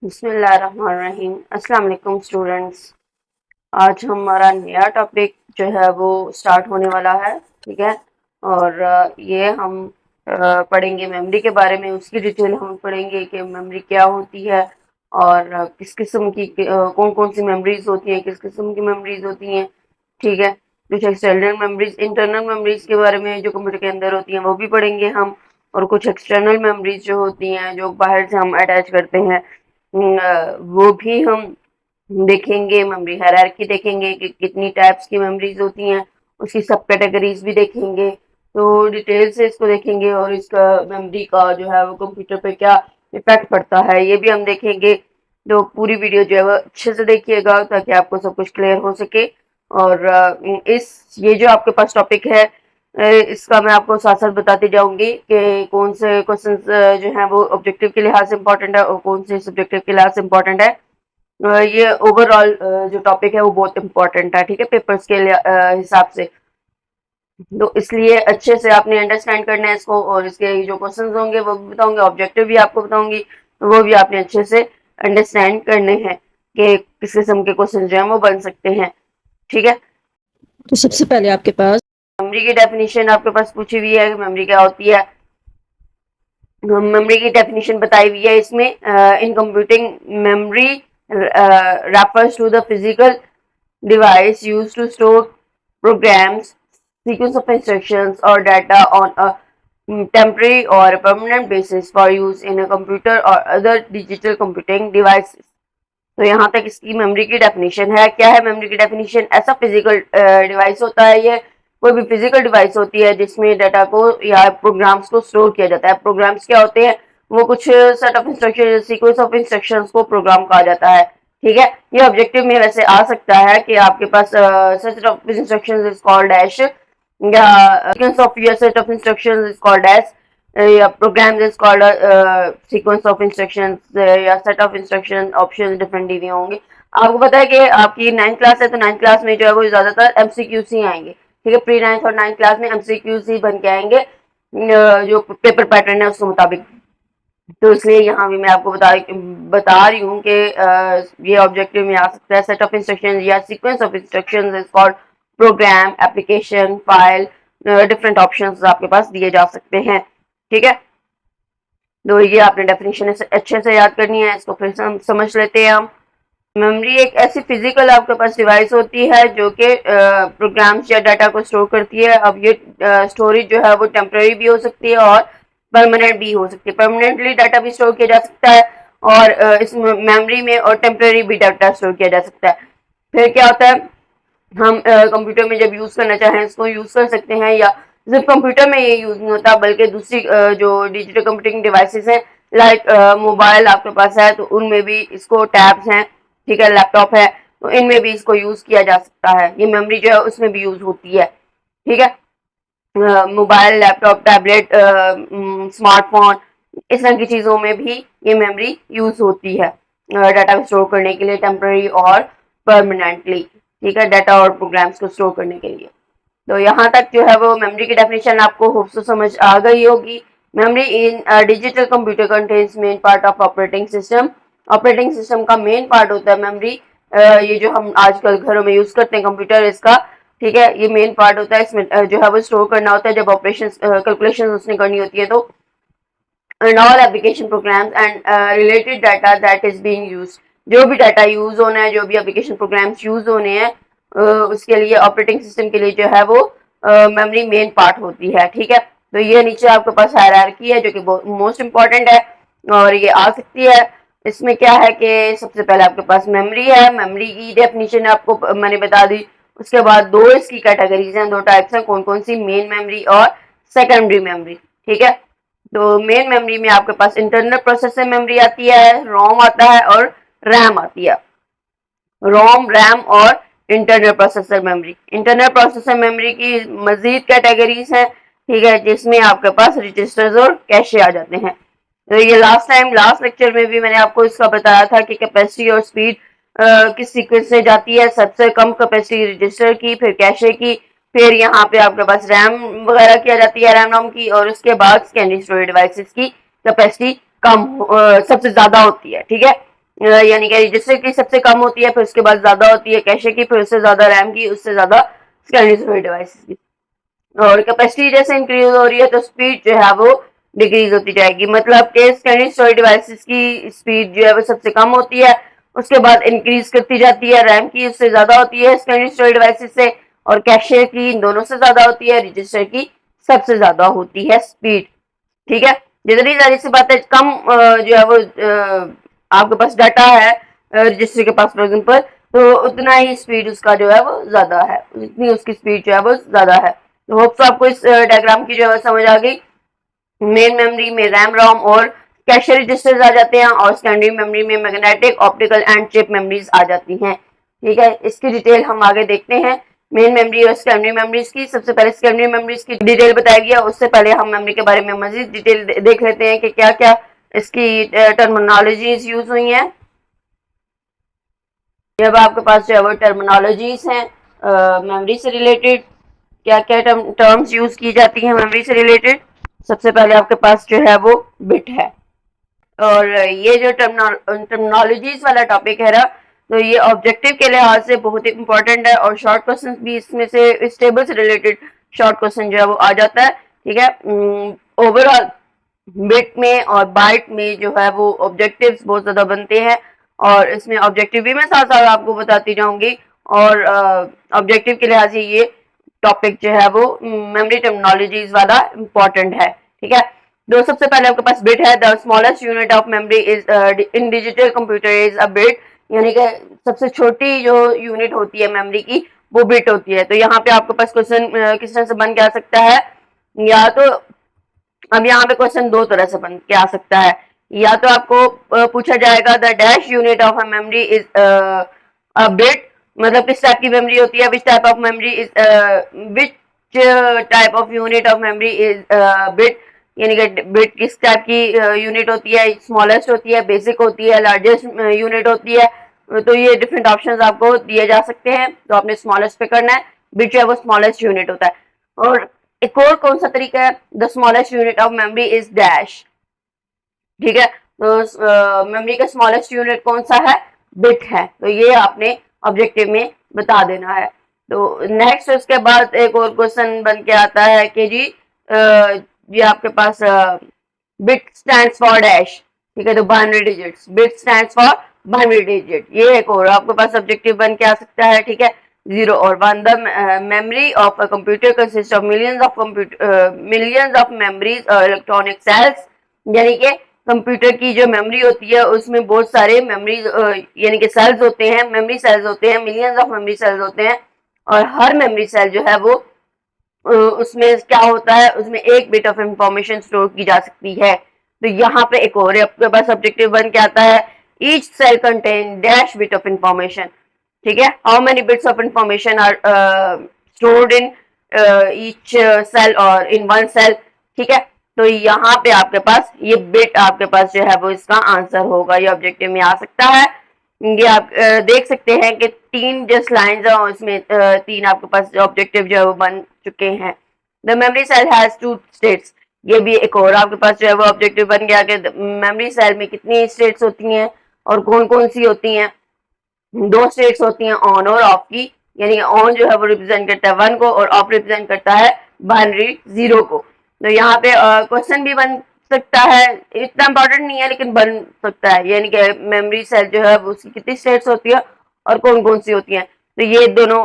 बिस्मिल्लाहिर्रहमानिर्रहीम। अस्सलाम वालेकुम स्टूडेंट्स। आज हमारा नया टॉपिक जो है वो स्टार्ट होने वाला है। ठीक है। और ये हम पढ़ेंगे मेमोरी के बारे में। उसकी डिटेल हम पढ़ेंगे कि मेमोरी क्या होती है और किस किस्म की कौन कौन सी मेमोरीज होती हैं, किस किस्म की मेमोरीज होती हैं। ठीक है। कुछ एक्सटर्नल मेमोरीज, इंटरनल मेमोरीज के बारे में जो कंप्यूटर के अंदर होती हैं वो भी पढ़ेंगे हम। और कुछ एक्सटर्नल मेमोरीज जो होती हैं जो बाहर से हम अटैच करते हैं, वो भी हम देखेंगे। मेमोरी हायरार्की देखेंगे कि कितनी टाइप्स की मेमोरीज होती हैं, उसकी सब कैटेगरीज भी देखेंगे। तो डिटेल से इसको देखेंगे और इसका मेमोरी का जो है वो कंप्यूटर पे क्या इफेक्ट पड़ता है ये भी हम देखेंगे। तो पूरी वीडियो जो है वो अच्छे से देखिएगा ताकि आपको सब कुछ क्लियर हो सके। और इस ये जो आपके पास टॉपिक है, इसका मैं आपको साथ साथ बताती जाऊंगी कि कौन से क्वेश्चंस जो हैं वो ऑब्जेक्टिव के लिहाज से इम्पोर्टेंट है और कौन से सब्जेक्टिव के लिहाज से इम्पोर्टेंट है। ये ओवरऑल जो टॉपिक है वो बहुत इम्पोर्टेंट है। ठीक है, पेपर्स के हिसाब से। तो इसलिए अच्छे से आपने अंडरस्टैंड करना है इसको, और इसके जो क्वेश्चंस होंगे वो भी बताऊंगी, ऑब्जेक्टिव भी आपको बताऊंगी, तो वो भी आपने अच्छे से अंडरस्टैंड करने हैं कि किस किस्म के क्वेश्चन जो है वो बन सकते हैं। ठीक है। तो सबसे पहले आपके पास मेमोरी की डेफिनेशन आपके पास पूछी हुई है, मेमोरी क्या होती है। मेमोरी की डेफिनेशन बताई हुई है इसमें। In computing memory refers to the physical device used to store programs, sequence of instructions or data on a temporary or permanent basis for use in a computer or other digital computing devices। तो यहाँ तक इसकी memory की definition है। क्या है memory की definition? ऐसा फिजिकल डिवाइस होता है, ये कोई भी फिजिकल डिवाइस होती है जिसमें डाटा को या प्रोग्राम्स को स्टोर किया जाता है। प्रोग्राम्स क्या होते हैं? वो कुछ set of instruction, sequence of instructions को प्रोग्राम कहा जाता है। ठीक है। ये ऑब्जेक्टिव में वैसे आ सकता है कि आपके पास set of instructions is called dash, या sequence of your set of instructions is called as, या program is called sequence of instructions या set of instruction. Option different दिए होंगे। आपको पता है कि आपकी 9th क्लास है तो 9th क्लास में जो है वो ज्यादातर एमसीक्यूज ही आएंगे। ठीक है, प्री 9th और 9th क्लास में एमसीक्यूज ही बन के आएंगे जो पेपर पैटर्न है उसके मुताबिक। तो इसलिए यहाँ भी मैं आपको बता रही हूँ कि ये ऑब्जेक्टिव में आ सकता है। सेट ऑफ इंस्ट्रक्शन या sequence of instruction is called programme, application, file. Different options आपके पास दिए जा सकते हैं। ठीक है। तो ये आपने डेफिनेशन अच्छे से याद करनी है। इसको फिर समझ लेते हैं हम। मेमोरी एक ऐसी फिजिकल आपके पास डिवाइस होती है जो कि प्रोग्राम्स या डाटा को स्टोर करती है। अब ये स्टोरेज जो है वो टेम्पररी भी हो सकती है और परमानेंट भी हो सकती है। परमानेंटली डाटा भी स्टोर किया जा सकता है और इस मेमोरी में, और टेम्पररी भी डाटा स्टोर किया जा सकता है। फिर क्या होता है, हम कंप्यूटर में जब यूज करना चाहें इसको यूज कर सकते हैं, या सिर्फ कंप्यूटर में ये यूज नहीं होता बल्कि दूसरी जो डिजिटल कंप्यूटिंग डिवाइसेस हैं, लाइक मोबाइल आपके पास है तो उनमें भी इसको टैब्स हैं। ठीक है, लैपटॉप है तो इनमें भी इसको यूज किया जा सकता है। ये मेमोरी जो है उसमें भी यूज होती है। ठीक है। मोबाइल, लैपटॉप, टैबलेट, स्मार्टफोन, इस तरह की चीजों में भी ये मेमोरी यूज होती है डाटा स्टोर करने के लिए, टेम्पररी और परमानेंटली। ठीक है, डाटा और प्रोग्राम्स को स्टोर करने के लिए। तो यहाँ तक जो है वो मेमोरी की डेफिनेशन आपको होप से समझ आ गई होगी। Memory in digital computer contains main part of operating system. Operating system का मेन पार्ट होता है मेमोरी। ये जो हम आजकल घरों में यूज करते हैं कंप्यूटर, इसका, ठीक है, ये मेन पार्ट होता है। इसमें जो है वो स्टोर करना होता है जब ऑपरेशन कैलकुलेशन उसने करनी होती है तो। And all application programs and related data that is being used. जो भी डाटा यूज होना है, जो भी एप्लीकेशन प्रोग्राम्स यूज होने हैं, उसके लिए ऑपरेटिंग सिस्टम के लिए जो है वो मेमोरी मेन पार्ट होती है। ठीक है। तो ये नीचे आपके पास हायरार्की है जो कि मोस्ट इंपॉर्टेंट है और ये आ सकती है। इसमें क्या है कि सबसे पहले आपके पास मेमोरी है। मेमोरी की डेफिनेशन आपको मैंने बता दी। उसके बाद दो इसकी कैटेगरीज हैं, दो टाइप्स हैं। कौन कौन सी? मेन मेमोरी और सेकेंडरी मेमोरी। ठीक है। तो मेन मेमोरी में आपके पास इंटरनल प्रोसेसर मेमोरी आती है, रोम आता है और रैम आती है। रोम, रैम और internal processor memory. Internal processor memory की मजीद कैटेगरीज हैं। ठीक है, जिसमें आपके पास रजिस्टर्स और कैशे आ जाते हैं। तो ये लास्ट लेक्चर में भी मैंने आपको इसका बताया था कि कैपेसिटी और स्पीड किस सीक्वेंस से जाती है। सबसे कम कैपेसिटी रजिस्टर की, फिर कैशे की, फिर यहाँ पे आपके पास रैम वगैरह की आ जाती है, रैम रोम की, और उसके बाद सेकेंडरी स्टोरेज डिवाइसेस की कैपेसिटी कम सबसे ज्यादा होती है। ठीक है। यानी कि रजिस्टर की सबसे कम होती है, फिर उसके बाद ज्यादा होती है कैशे की, फिर उससे ज्यादा रैम की, उससे ज्यादा स्कैनिंग स्टोरेज डिवाइसेस की। और कैपेसिटी जैसे इंक्रीज हो रही है तो स्पीड जो है वो डिक्रीज होती जाएगी। मतलब कि स्कैनिंग स्टोरेज डिवाइसेस की स्पीड जो है वो सबसे कम होती है, उसके बाद इंक्रीज करती जाती है, रैम की उससे ज्यादा होती है स्कैनिंग स्टोरेज डिवाइसेस से, और कैशे की इन दोनों से ज्यादा होती है, रजिस्टर की सबसे ज्यादा होती है स्पीड। ठीक है, जितनी सारी सी बात है कम जो है वो आपके पास डाटा है रजिस्टर के पास फॉर एग्जाम्पल, तो उतना ही स्पीड उसका जो है वो ज्यादा है, उतनी उसकी स्पीड जो है वो ज्यादा है। तो होप्स आपको इस डायग्राम की जो है समझ आ गई। मेन मेमोरी में रैम रोम और कैशे रजिस्टर्स आ जाते हैं, और सेकेंडरी मेमोरी में magnetic optical and chip memories आ जाती हैं। ठीक है, इसकी डिटेल हम आगे देखते हैं मेन मेमोरी और सेकेंडरी मेमोरीज की। सबसे पहले सेकेंडरी मेमोरीज की डिटेल बताया गया, उससे पहले हम मेमोरी के बारे में मजीद डिटेल देख लेते हैं कि क्या क्या इसकी टर्मिनोलॉजीज यूज हुई हैं। जब आपके पास जो है वो टर्मिनोलॉजीज हैं मेमोरी से रिलेटेड, क्या क्या टर्म्स यूज की जाती हैं मेमोरी से रिलेटेड। सबसे पहले आपके पास जो है वो बिट है, और ये जो टर्मिनोलॉजीज वाला टॉपिक है ना, तो ये ऑब्जेक्टिव के लिहाज से बहुत ही इंपॉर्टेंट है, और शॉर्ट क्वेश्चन भी इसमें से इस टेबल से रिलेटेड शॉर्ट क्वेश्चन जो है वो आ जाता है। ठीक है, ओवरऑल बिट में और बाइट में जो है वो ऑब्जेक्टिव्स बहुत ज्यादा बनते हैं, और इसमें ऑब्जेक्टिव भी मैं साथ साथ आपको बताती जाऊंगी, और ऑब्जेक्टिव के लिहाज से ये टॉपिक जो है वो मेमोरी टर्मिनोलॉजीज वाला इंपॉर्टेंट है। ठीक है, तो सबसे पहले आपके पास बिट है। The smallest unit of memory is in digital computer is a bit, यानी कि सबसे छोटी जो यूनिट होती है मेमोरी की वो बिट होती है। तो यहाँ पे आपके पास क्वेश्चन किस तरह से बन के आ सकता है, या तो अब यहाँ पे क्वेश्चन दो तरह से बन के आ सकता है। या तो आपको पूछा जाएगा the dash unit of a memory is a bit, मतलब किस टाइप की मेमोरी होती है, विच type of memory is which type of unit of memory is bit, यानी कि बिट किस टाइप की यूनिट होती है, स्मॉलेस्ट होती है, बेसिक होती है, लार्जेस्ट यूनिट होती है। तो ये डिफरेंट ऑप्शंस आपको दिए जा सकते हैं, तो आपने स्मॉलेस्ट पे करना है। बिट जो है वो स्मॉलेस्ट यूनिट होता है। और एक और कौन सा तरीका है, the smallest unit of memory is dash. ठीक है, तो मेमोरी का स्मॉलेस्ट यूनिट कौन सा है, बिट है, तो ये आपने ऑब्जेक्टिव में बता देना है। तो नेक्स्ट उसके बाद एक और क्वेश्चन बन के आता है कि जी ये आपके पास बिट स्टैंड्स फॉर डैश। ठीक है, तो binary digits, bit stands for binary digit, ये एक और आपके पास ऑब्जेक्टिव बन के आ सकता है। ठीक है, 0 और 1, the memory of a computer consists of millions of memories और इलेक्ट्रॉनिक सेल्स, यानी कि कंप्यूटर की जो मेमोरी होती है उसमें बहुत सारे मेमोरी यानी कि सेल्स होते हैं, मेमोरी सेल्स होते हैं, मिलियंस ऑफ मेमोरी सेल्स होते हैं, और हर मेमोरी सेल जो है वो उसमें क्या होता है, उसमें एक बिट ऑफ इंफॉर्मेशन स्टोर की जा सकती है। तो यहाँ पे एक और आपके पास ऑब्जेक्टिव बन के आता है, each cell contain dash bit of information. ठीक है, how many bits of information are stored in each cell और इन वन सेल। ठीक है, तो यहाँ पे आपके पास ये बिट आपके पास जो है वो इसका आंसर होगा, ये ऑब्जेक्टिव में आ सकता है। ये आप देख सकते हैं कि तीन जस्ट लाइंस है, उसमें तीन आपके पास ऑब्जेक्टिव जो है वो बन चुके हैं। The memory cell has two states, ये भी एक और आपके पास जो है वो ऑब्जेक्टिव बन गया कि मेमोरी सेल में कितनी स्टेट्स होती हैं और कौन कौन सी होती हैं। दो स्टेट्स होती हैं ऑन और ऑफ की, यानी ऑन जो है वो रिप्रेजेंट करता है 1 को, और ऑफ रिप्रेजेंट करता है बाइनरी 0 को। तो यहाँ पे क्वेश्चन भी बन सकता है, इतना इंपॉर्टेंट नहीं है लेकिन बन सकता है, यानी कि मेमोरी सेल जो है उसकी कितनी स्टेट्स होती है और कौन कौन सी होती हैं। तो ये दोनों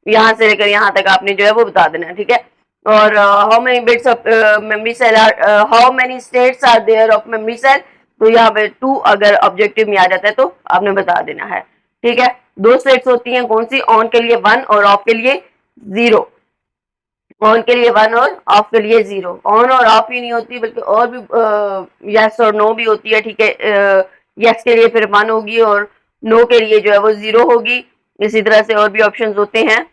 यहाँ से लेकर यहाँ तक आपने जो है वो बता देना है। ठीक है, और how many bits of memory cell are, how many states are there of memory cell, तो यहाँ पे 2 अगर ऑब्जेक्टिव में आ जाता है तो आपने बता देना है। ठीक है, दो स्टेट्स होती हैं, कौन सी, ऑन के लिए 1 और ऑफ के लिए 0। ऑन के लिए 1 और ऑफ के लिए 0, ऑन और ऑफ ही नहीं होती बल्कि और भी यस और नो भी होती है। ठीक है, यस के लिए फिर 1 होगी और नो के लिए जो है वो 0 होगी। इसी तरह से और भी ऑप्शन होते हैं,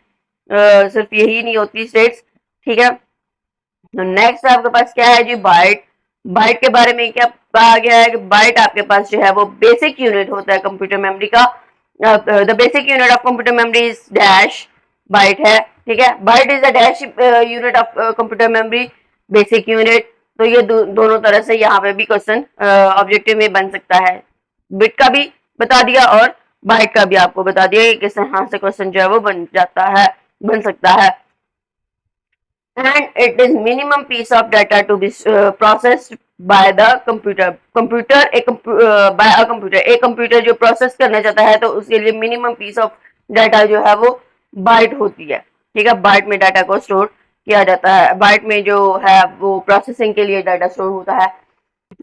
सिर्फ यही नहीं होती स्टेट्स। ठीक है, तो नेक्स्ट आपके पास क्या है जी, बाइट। बाइट के बारे में क्या कहा गया है कि बाइट आपके पास जो है वो बेसिक यूनिट होता है कंप्यूटर मेमोरी का। The basic unit of computer memory is dash, byte है। ठीक है, byte is the dash unit of computer memory, basic unit. तो ये दोनों तरह से यहाँ पे भी क्वेश्चन ऑब्जेक्टिव में बन सकता है। बिट का भी बता दिया और बाइट का भी आपको बता दिया कि किस तरह से क्वेश्चन जो है वो बन सकता है। And it is minimum piece of data to be processed by the computer. By a computer, एक कंप्यूटर जो प्रोसेस करना चाहता है तो उसके लिए मिनिमम पीस ऑफ डाटा जो है वो बाइट होती है। ठीक है, बाइट में डाटा को स्टोर किया जाता है, बाइट में जो है वो प्रोसेसिंग के लिए डाटा स्टोर होता है।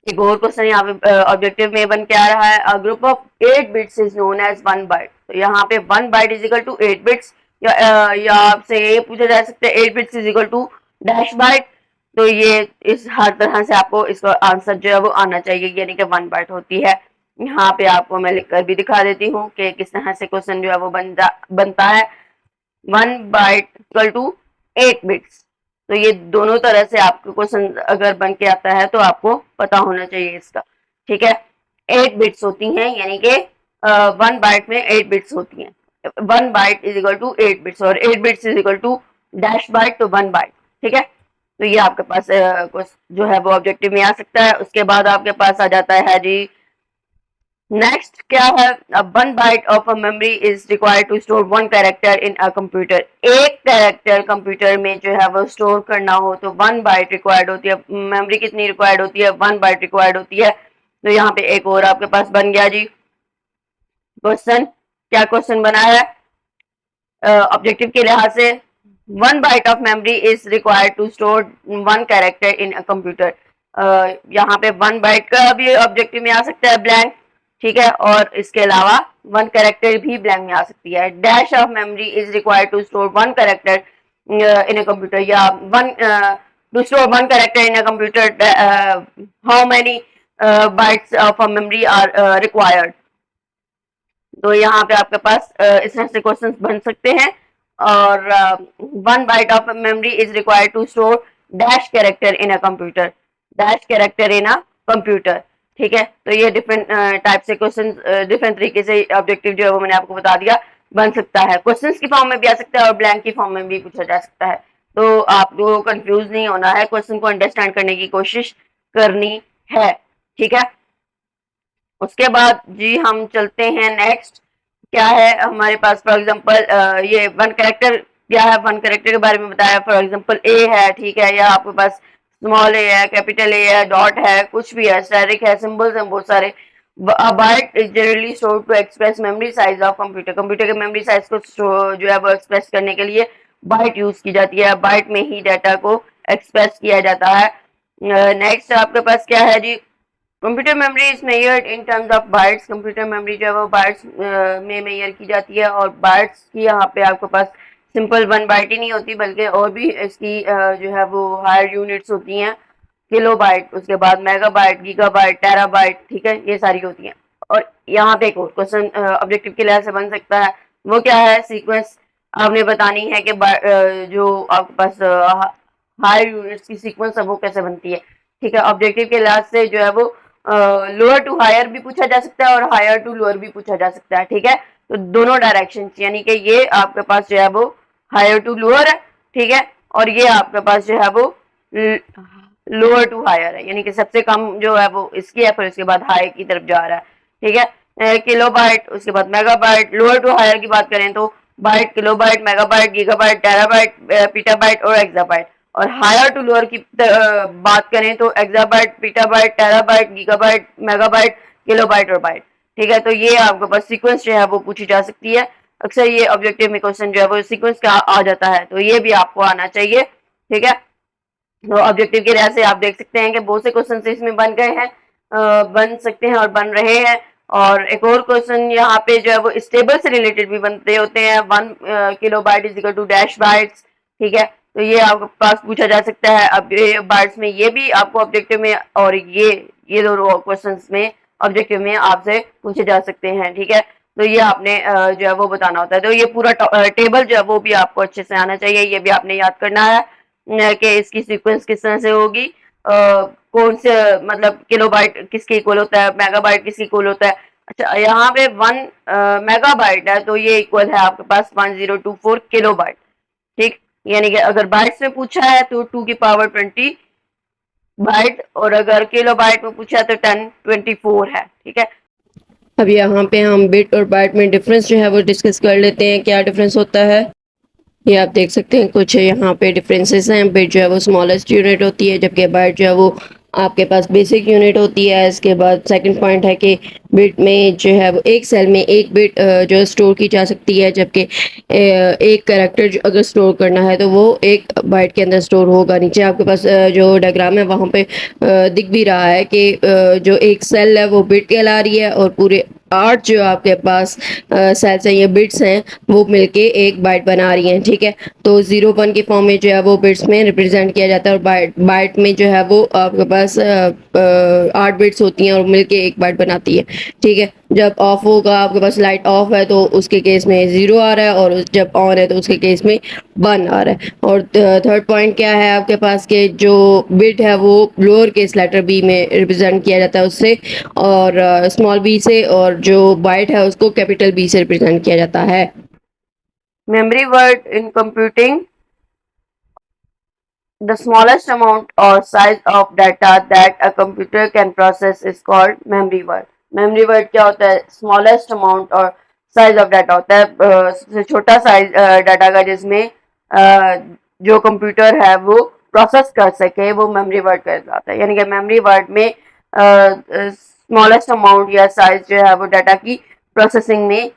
एक और क्वेश्चन यहाँ पे ऑब्जेक्टिव में बन के आ रहा है, a group of 8 bits is known as 1 byte. तो यहाँ पे 1 byte is equal to 8 bits, या आपसे ये पूछा जा सकता है 8 bits is equal to dash byte. तो ये इस हर तरह से आपको इसका आंसर जो है वो आना चाहिए, यानी कि 1 बाइट होती है। यहाँ पे आपको मैं लिखकर भी दिखा देती हूँ कि किस तरह से क्वेश्चन जो है वो बनता है। 1 बाइट इक्वल टू 8 बिट्स। तो ये दोनों तरह से आपको क्वेश्चन अगर बन के आता है तो आपको पता होना चाहिए इसका। ठीक है, 8 बिट्स होती हैं, यानी कि 1 बाइट में 8 बिट्स होती हैं। 1 byte is equal to 8 bits और 8 bits is equal to dash byte, तो 1 बाइट। ठीक है, तो ये आपके पास जो है वो ऑब्जेक्टिव में आ सकता है। उसके बाद आपके पास आ जाता है जी नेक्स्ट क्या है, 1 byte of a memory is required to store 1 character in a computer. एक कैरेक्टर कंप्यूटर में जो है वो स्टोर करना हो तो 1 बाइट रिक्वायर्ड होती है। मेमोरी कितनी रिक्वायर्ड होती है, 1 बाइट रिक्वायर्ड होती है। तो यहाँ पे एक और आपके पास बन गया जी क्वेश्चन। क्या क्वेश्चन बना है ऑब्जेक्टिव के लिहाज से, 1 byte of memory is required to store 1 character in a computer. यहाँ पे 1 बाइट का भी ऑब्जेक्टिव में आ सकता है ब्लैंक। ठीक है, और इसके अलावा 1 कैरेक्टर भी ब्लैंक में आ सकती है। Dash of memory is required to store 1 character in a computer, या one to store 1 character in a computer, how many bytes of a memory are required. तो यहाँ पे आपके पास इस तरह से क्वेश्चंस बन सकते हैं। और 1 byte of memory is required to store dash character in a computer, dash character in a computer. ठीक है, तो ये डिफरेंट टाइप से क्वेश्चन डिफरेंट तरीके से ऑब्जेक्टिव जो है वो मैंने आपको बता दिया बन सकता है। क्वेश्चंस की फॉर्म में भी आ सकता है और ब्लैंक की फॉर्म में भी पूछा जा सकता है। तो आपको कंफ्यूज नहीं होना है, क्वेश्चन को अंडरस्टैंड करने की कोशिश करनी है। ठीक है, उसके बाद जी हम चलते हैं नेक्स्ट। क्या है हमारे पास, फॉर एग्जांपल ये 1 कैरेक्टर क्या है, 1 कैरेक्टर के बारे में बताया। फॉर एग्जांपल ए है, ठीक है, या आपके पास स्मॉल ए है, कैपिटल ए है, डॉट है, कुछ भी है, स्टैटिक है, सिंबल्स हैं बहुत सारे। Byte is generally stored to express memory size of computer. Computer के मेमोरी साइज को जो है वो एक्सप्रेस करने के लिए बाइट यूज की जाती है। बाइट में ही डाटा को एक्सप्रेस किया जाता है। नेक्स्ट आपके पास क्या है जी, computer memory is measured in terms of bytes. Computer memory जो है वो बाइट्स में मेजर की जाती है, और बाइट्स की यहाँ पे आपके पास सिंपल 1 बाइट ही नहीं होती, बल्कि और भी इसकी जो है वो हायर यूनिट्स होती हैं। किलो बाइट, उसके बाद मेगा बाइट, गीगा बाइट, टेरा बाइट, ठीक है, ये सारी होती हैं। और यहाँ पे एक और क्वेश्चन ऑब्जेक्टिव के लिहाज से बन सकता है, वो क्या है, सीक्वेंस आपने बतानी है कि जो आपके पास हायर यूनिट्स की सीक्वेंस है वो कैसे बनती है। ठीक है, ऑब्जेक्टिव के लिहाज से जो है वो लोअर टू हायर भी पूछा जा सकता है और हायर टू लोअर भी पूछा जा सकता है। ठीक है, तो दोनों डायरेक्शन, यानी कि ये आपके पास जो है वो हायर टू लोअर है। ठीक है, और ये आपके पास जो है वो लोअर टू हायर है, यानी कि सबसे कम जो है वो इसकी है, फिर उसके बाद हाई की तरफ जा रहा है। ठीक है, किलो बाइट, उसके बाद megabyte. Lower to higher की बात करें तो byte, kilobyte, megabyte, gigabyte, terabyte, petabyte और एक्सा बाइट। और हायर टू लोअर की बात करें तो exabyte, petabyte, terabyte, gigabyte, megabyte, kilobyte और बाइट। ठीक है, तो ये आपके पास सीक्वेंस जो है वो पूछी जा सकती है। अक्सर ये ऑब्जेक्टिव में क्वेश्चन जो है वो सीक्वेंस का आ जाता है, तो ये भी आपको आना चाहिए। ठीक है, तो ऑब्जेक्टिव के लिहाज से आप देख सकते हैं कि बहुत से क्वेश्चन इसमें बन गए हैं, बन सकते हैं और बन रहे हैं। और एक और क्वेश्चन यहाँ पे जो है वो स्टेबल से रिलेटेड भी बनते होते हैं, 1 kilo byte is equal to dash bytes. ठीक है, तो ये आपके पास पूछा जा सकता है। अब ये बाइट्स में ये भी आपको ऑब्जेक्टिव में, और ये दोनों क्वेश्चंस में ऑब्जेक्टिव में आपसे पूछे जा सकते हैं। ठीक है, तो ये आपने जो है वो बताना होता है। तो ये पूरा टेबल जो है वो भी आपको अच्छे से आना चाहिए, ये भी आपने याद करना है कि इसकी सीक्वेंस किस तरह से होगी, कौन से मतलब किलोबाइट किसके इक्वल होता है, मेगाबाइट किसके इक्वल होता है। अच्छा, यहाँ पे 1 मेगाबाइट है तो ये इक्वल है आपके पास 1024 किलोबाइट। ठीक, यानी कि अगर बाइट्स में पूछा है तो 2 की पावर 20 बाइट, और अगर किलो बाइट में पूछा है तो 1024 है। ठीक है, अब यहाँ पे हम बिट और बाइट में डिफरेंस जो है वो डिस्कस कर लेते हैं, क्या डिफरेंस होता है। ये आप देख सकते हैं कुछ यहाँ पे डिफरेंसेस हैं। बिट जो है वो स्मॉलेस्ट यूनिट होती है, जबकि बाइट जो है वो आपके पास बेसिक यूनिट होती है। इसके बाद सेकंड पॉइंट है कि बिट में जो है वो एक सेल में एक बिट जो है स्टोर की जा सकती है, जबकि एक कैरेक्टर जो अगर स्टोर करना है तो वो एक बाइट के अंदर स्टोर होगा। नीचे आपके पास जो डायग्राम है वहाँ पे दिख भी रहा है कि जो एक सेल है वो बिट कहला रही है, और पूरे 8 जो आपके पास सेल्स हैं, ये बिट्स हैं, वो मिलके एक बाइट बना रही हैं। ठीक है, तो 0 1 की फॉर्म में जो है वो बिट्स में रिप्रेजेंट किया जाता है, और बाइट बाइट में जो है वो आपके पास 8 बिट्स होती हैं और मिलके एक बाइट बनाती है। ठीक है, जब ऑफ होगा, आपके पास लाइट ऑफ है तो उसके केस में 0 आ रहा है, और जब ऑन है तो उसके केस में 1 आ रहा है। और थर्ड पॉइंट क्या है आपके पास के जो बिट है वो लोअर केस लेटर बी में रिप्रेजेंट किया जाता है उससे, और स्मॉल बी से, और जो बाइट है उसको कैपिटल बी से रिप्रेजेंट किया जाता है। Memory word in computing, the smallest amount or size of data that a computer can process is called memory word. Memory word क्या होता है? Smallest amount और size of data होता है, सबसे छोटा साइज डाटा का जिसमें जो कंप्यूटर है वो प्रोसेस कर सके, वो मेमोरी वर्ड कहलाता है। यानी कि मेमोरी वर्ड में स्मॉलेस्ट अमाउंट या साइज जो है वो डाटा की प्रोसेसिंग में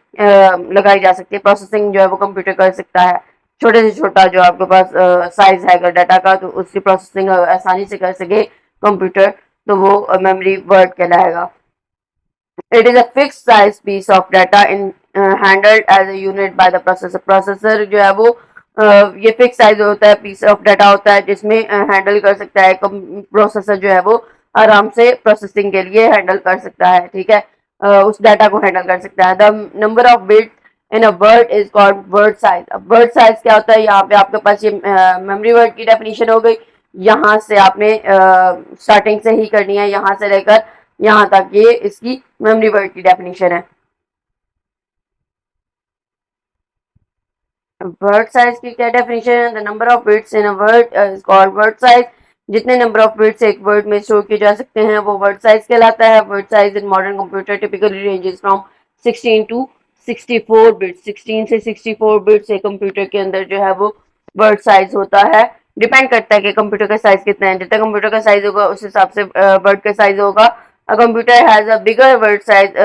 लगाई जा सकती है। प्रोसेसिंग जो है वो कंप्यूटर कर सकता है। छोटे से छोटा जो आपके पास साइज है अगर डाटा का, तो उसकी प्रोसेसिंग आसानी से कर सके कंप्यूटर, तो वो मेमोरी वर्ड कहलाएगा। It is a fix size piece of data in handled as a unit by the processor. Processor जो है वो ये फिक्स साइज होता है, पीस ऑफ डाटा होता है जिसमें हैंडल कर सकता है। प्रोसेसर जो है वो आराम से प्रोसेसिंग के लिए हैंडल कर सकता है। ठीक है, उस डाटा को हैंडल कर सकता है। The number of bit in a word is called word size. अब वर्ड साइज क्या होता है? यहाँ पे आपके पास ये मेमोरी वर्ड की डेफिनेशन हो गई। यहाँ से आपने स्टार्टिंग से ही करनी है, यहाँ से लेकर यहाँ तक ये इसकी मेमोरी वर्ड की डेफिनेशन है। वर्ड साइज की क्या डेफिनेशन है? The number of bits in a word is called word size. जितने नंबर ऑफ बिट्स एक वर्ड में स्टोर किए जा सकते हैं वो वर्ड साइज कहलाता है। Word size in modern computer typically ranges from 16 to 64 bits. 16 से 64 बिट्स एक कंप्यूटर के अंदर जो है वो वर्ड साइज होता है। डिपेंड करता है कि कंप्यूटर का साइज कितना है। जितना कंप्यूटर का साइज होगा उस हिसाब से वर्ड का साइज होगा। A computer has a bigger word size,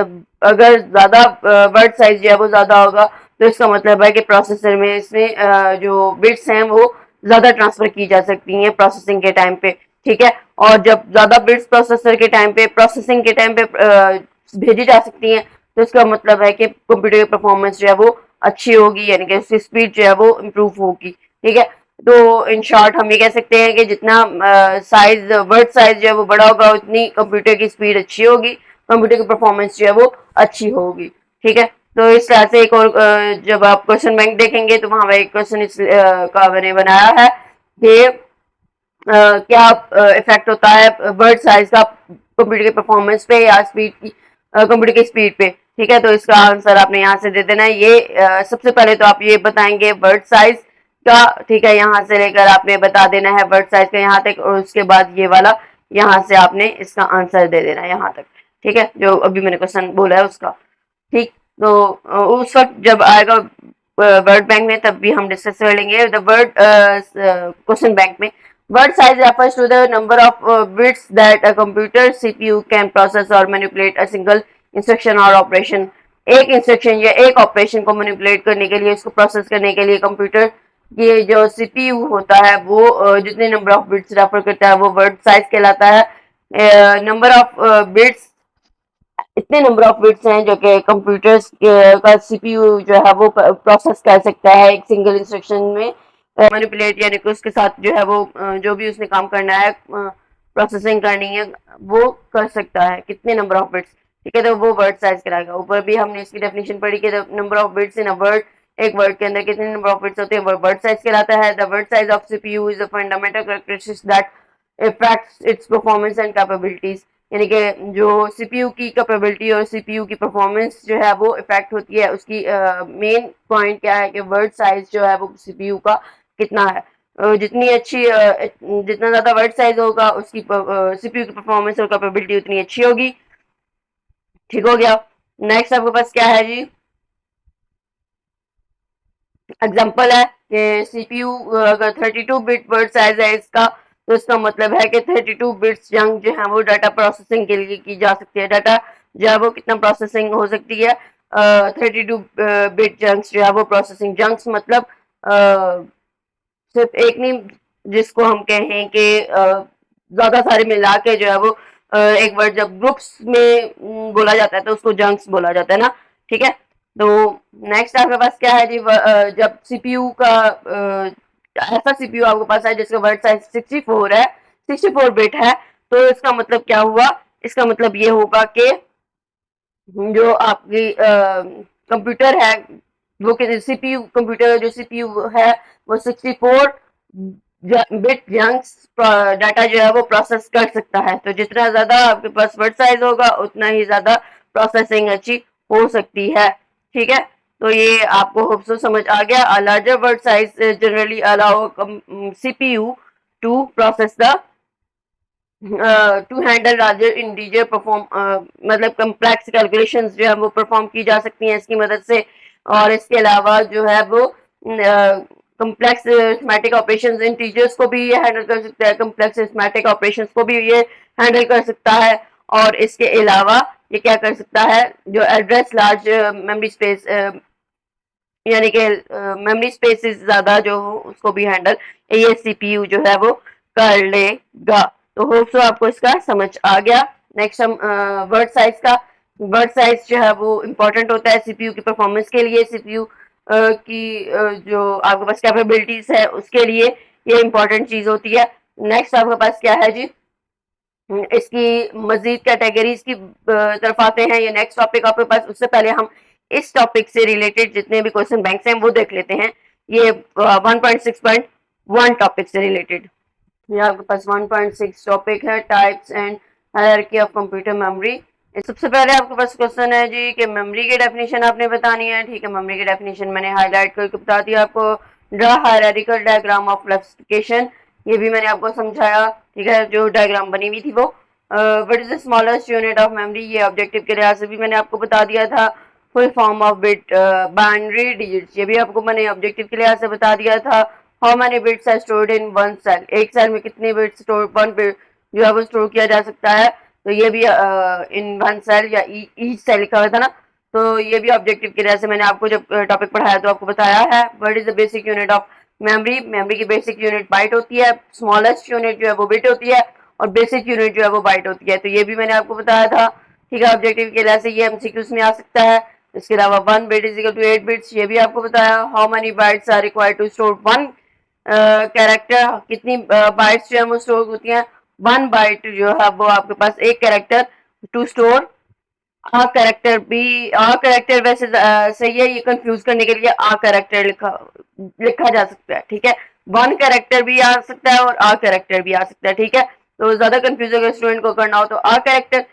अगर ज्यादा वर्ड साइज जो है वो ज्यादा होगा तो इसका मतलब है कि प्रोसेसर में इसमें जो बिट्स हैं वो ज्यादा ट्रांसफर की जा सकती हैं प्रोसेसिंग के टाइम पे। ठीक है, और जब ज्यादा बिट्स प्रोसेसर के टाइम पे प्रोसेसिंग के टाइम पे भेजी जा सकती हैं तो इसका मतलब है कि कंप्यूटर की परफॉर्मेंस जो है वो अच्छी होगी, यानी कि उसकी स्पीड जो है वो इम्प्रूव होगी। ठीक है, तो इन शॉर्ट हम ये कह सकते हैं कि जितना साइज वर्ड साइज जो है वो बड़ा होगा उतनी कंप्यूटर की स्पीड अच्छी होगी, कंप्यूटर की परफॉर्मेंस जो है वो अच्छी होगी। ठीक है, तो इस तरह से एक और जब आप क्वेश्चन बैंक देखेंगे तो वहां पर एक क्वेश्चन का मैंने बनाया है कि क्या इफेक्ट होता है वर्ड साइज का कंप्यूटर की परफॉर्मेंस पे या स्पीड की, कंप्यूटर की स्पीड पे। ठीक है, तो इसका आंसर आपने यहाँ से दे देना है। ये सबसे पहले तो आप ये बताएंगे वर्ड साइज का। ठीक है, यहाँ से लेकर आपने बता देना है वर्ड साइज का यहाँ तक, और उसके बाद ये वाला यहाँ से आपने इसका आंसर दे देना है यहाँ तक। ठीक है, जो अभी मैंने क्वेश्चन बोला है उसका। ठीक, तो उस वक्त जब आएगा वर्ड बैंक में तब भी हम डिस्कस कर लेंगे। द वर्ड क्वेश्चन बैंक में word size refers to the number of bits that a computer CPU can process or manipulate a single instruction or operation। एक इंस्ट्रक्शन या एक ऑपरेशन को मैनिपुलेट करने के लिए, उसको प्रोसेस करने के लिए कंप्यूटर ये जो सीपीयू होता है वो जितने नंबर ऑफ बिट्स रेफर करता है वो वर्ड साइज कहलाता है। नंबर ऑफ बिट्स, इतने नंबर ऑफ बिट्स हैं जो कि कंप्यूटर्स का सीपीयू जो है वो प्रोसेस कर सकता है एक सिंगल इंस्ट्रक्शन में मैनिपुलेट, यानी कि उसके साथ जो है वो जो भी उसने काम करना है, प्रोसेसिंग करनी है, वो कर सकता है। कितने नंबर ऑफ बिट्स। ठीक है, तो वो वर्ड साइज कराएगा। ऊपर भी हमने इसकी डेफिनेशन पढ़ी कि number of bits in a word, एक वर्ड के अंदर कितने नंबर ऑफ बिट्स होते हैं वो वर्ड साइज कहलाता है। The word size of CPU is a fundamental characteristics that effects it's performance and capabilities. यानी कि जो सीपीयू की कैपेबिलिटी और सीपीयू की परफॉर्मेंस जो है वो इफेक्ट होती है, उसकी मेन पॉइंट क्या है कि वर्ड साइज जो है वो सीपीयू का कितना है। जितनी अच्छी जितना ज्यादा वर्ड साइज होगा उसकी सीपीयू की परफॉर्मेंस और कैपेबिलिटी उतनी अच्छी होगी। ठीक हो गया। नेक्स्ट आपके पास क्या है जी, एग्जांपल है कि सीपीयू अगर 32 बिट वर्ड साइज है इसका, तो इसका मतलब है कि 32 बिट्स जंक जो है वो डाटा प्रोसेसिंग के लिए की जा सकती है। डाटा जो है वो कितना प्रोसेसिंग हो सकती है, 32 बिट जंक्स जो है वो प्रोसेसिंग। जंक्स मतलब सिर्फ एक नहीं, जिसको हम कहें कि ज्यादा सारे मिला के जो है वो एक वर्ड जब ग्रुप्स में बोला जाता है तो उसको जंक्स बोला जाता है ना, ठीक है। तो नेक्स्ट आपके पास क्या है जी, जब सीपीयू का ऐसा सीपीयू आपके पास है जिसका वर्ड साइज 64 है, 64 बिट है, तो इसका मतलब क्या हुआ, इसका मतलब ये होगा कि जो आपकी कंप्यूटर है वो सीपीयू, कंप्यूटर जो सीपीयू है वो 64 बिट जंक्स डाटा जो है वो प्रोसेस कर सकता है। तो जितना ज्यादा आपके पास वर्ड साइज होगा उतना ही ज्यादा प्रोसेसिंग अच्छी हो सकती है, ठीक है। तो ये आपको होप सो समझ आ गया। A larger word size generally allow CPU to process the to handle larger integer perform, मतलब कम्प्लेक्स कैलकुलेशंस जो है वो परफॉर्म की जा सकती हैं इसकी मदद से। और इसके अलावा जो है वो कम्प्लेक्स अरिथमेटिक ऑपरेशंस, इंटीजर्स को भी ये हैंडल कर सकता है, कम्प्लेक्स अरिथमेटिक ऑपरेशंस को भी ये हैंडल कर सकता है। और इसके अलावा ये क्या कर सकता है, जो एड्रेस लार्ज मेमोरी स्पेस, यानी कि मेमोरी स्पेस ज्यादा जो हो उसको भी हैंडल ये सीपीयू जो है वो कर लेगा। तो होप सो आपको इसका समझ आ गया। नेक्स्ट हम वर्ड साइज का, वर्ड साइज जो है वो इम्पोर्टेंट होता है सीपीयू की परफॉर्मेंस के लिए, सीपीयू की जो आपके पास कैपेबिलिटीज है उसके लिए ये इम्पोर्टेंट चीज होती है। नेक्स्ट आपके पास क्या है जी, इसकी मजीद कैटेगरीज की तरफ आते हैं, ये नेक्स्ट टॉपिक आपके पास। उससे पहले हम इस टॉपिक से रिलेटेड जितने भी क्वेश्चन बैंक्स हैं वो देख लेते हैं। ये 1.6.1 टॉपिक से रिलेटेड, ये आपके पास 1.6 टॉपिक है, types and hierarchy of computer memory. सबसे पहले आपके पास क्वेश्चन है जी कि मेमोरी की डेफिनेशन आपने बतानी है, ठीक है। मेमोरी की डेफिनेशन मैंने हाईलाइट करके बता दिया आपको। Draw hierarchical diagram of classification, ये भी मैंने आपको समझाया, ठीक है, जो डायग्राम बनी हुई थी वो। What is the smallest unit of memory, ये ऑब्जेक्टिव के लिहाज से भी मैंने आपको बता दिया था। Full form of bit binary digits, ये भी आपको मैंने ऑब्जेक्टिव के लिहाज से बता दिया था। How many bits are stored in one cell, एक सेल में कितने बिट्स स्टोर, वन बिट जो है वो स्टोर किया जा सकता है। तो ये भी इन वन सेल या ईच सेल लिखा हुआ था ना, तो ये भी ऑब्जेक्टिव के लिहाज से मैंने आपको जब टॉपिक पढ़ाया तो आपको बताया है। What is the basic unit of memory, memory की बेसिक यूनिट बाइट होती है, स्मॉलेस्ट यूनिट जो है वो बिट होती है, और बेसिक यूनिट जो है वो बाइट होती है। तो ये भी मैंने आपको बताया था, ठीक है। ऑब्जेक्टिव के लिहाज से ये एमसीक्यूज में आ सकता है। इसके अलावा 1 bit is equal to 8 bits, ये भी आपको बताया। How many bytes are required to store one character, कितनी बाइट्स जो है वो स्टोर होती हैं। 1 बाइट जो है वो आपके पास एक character to store a character भी, आ कैरेक्टर वैसे सही है, ये कंफ्यूज करने के लिए आ कैरेक्टर लिखा लिखा जा सकता है, ठीक है। 1 कैरेक्टर भी आ सकता है और आ कैरेक्टर भी आ सकता है, ठीक है। तो ज्यादा कंफ्यूज अगर स्टूडेंट को करना हो तो आ कैरेक्टर,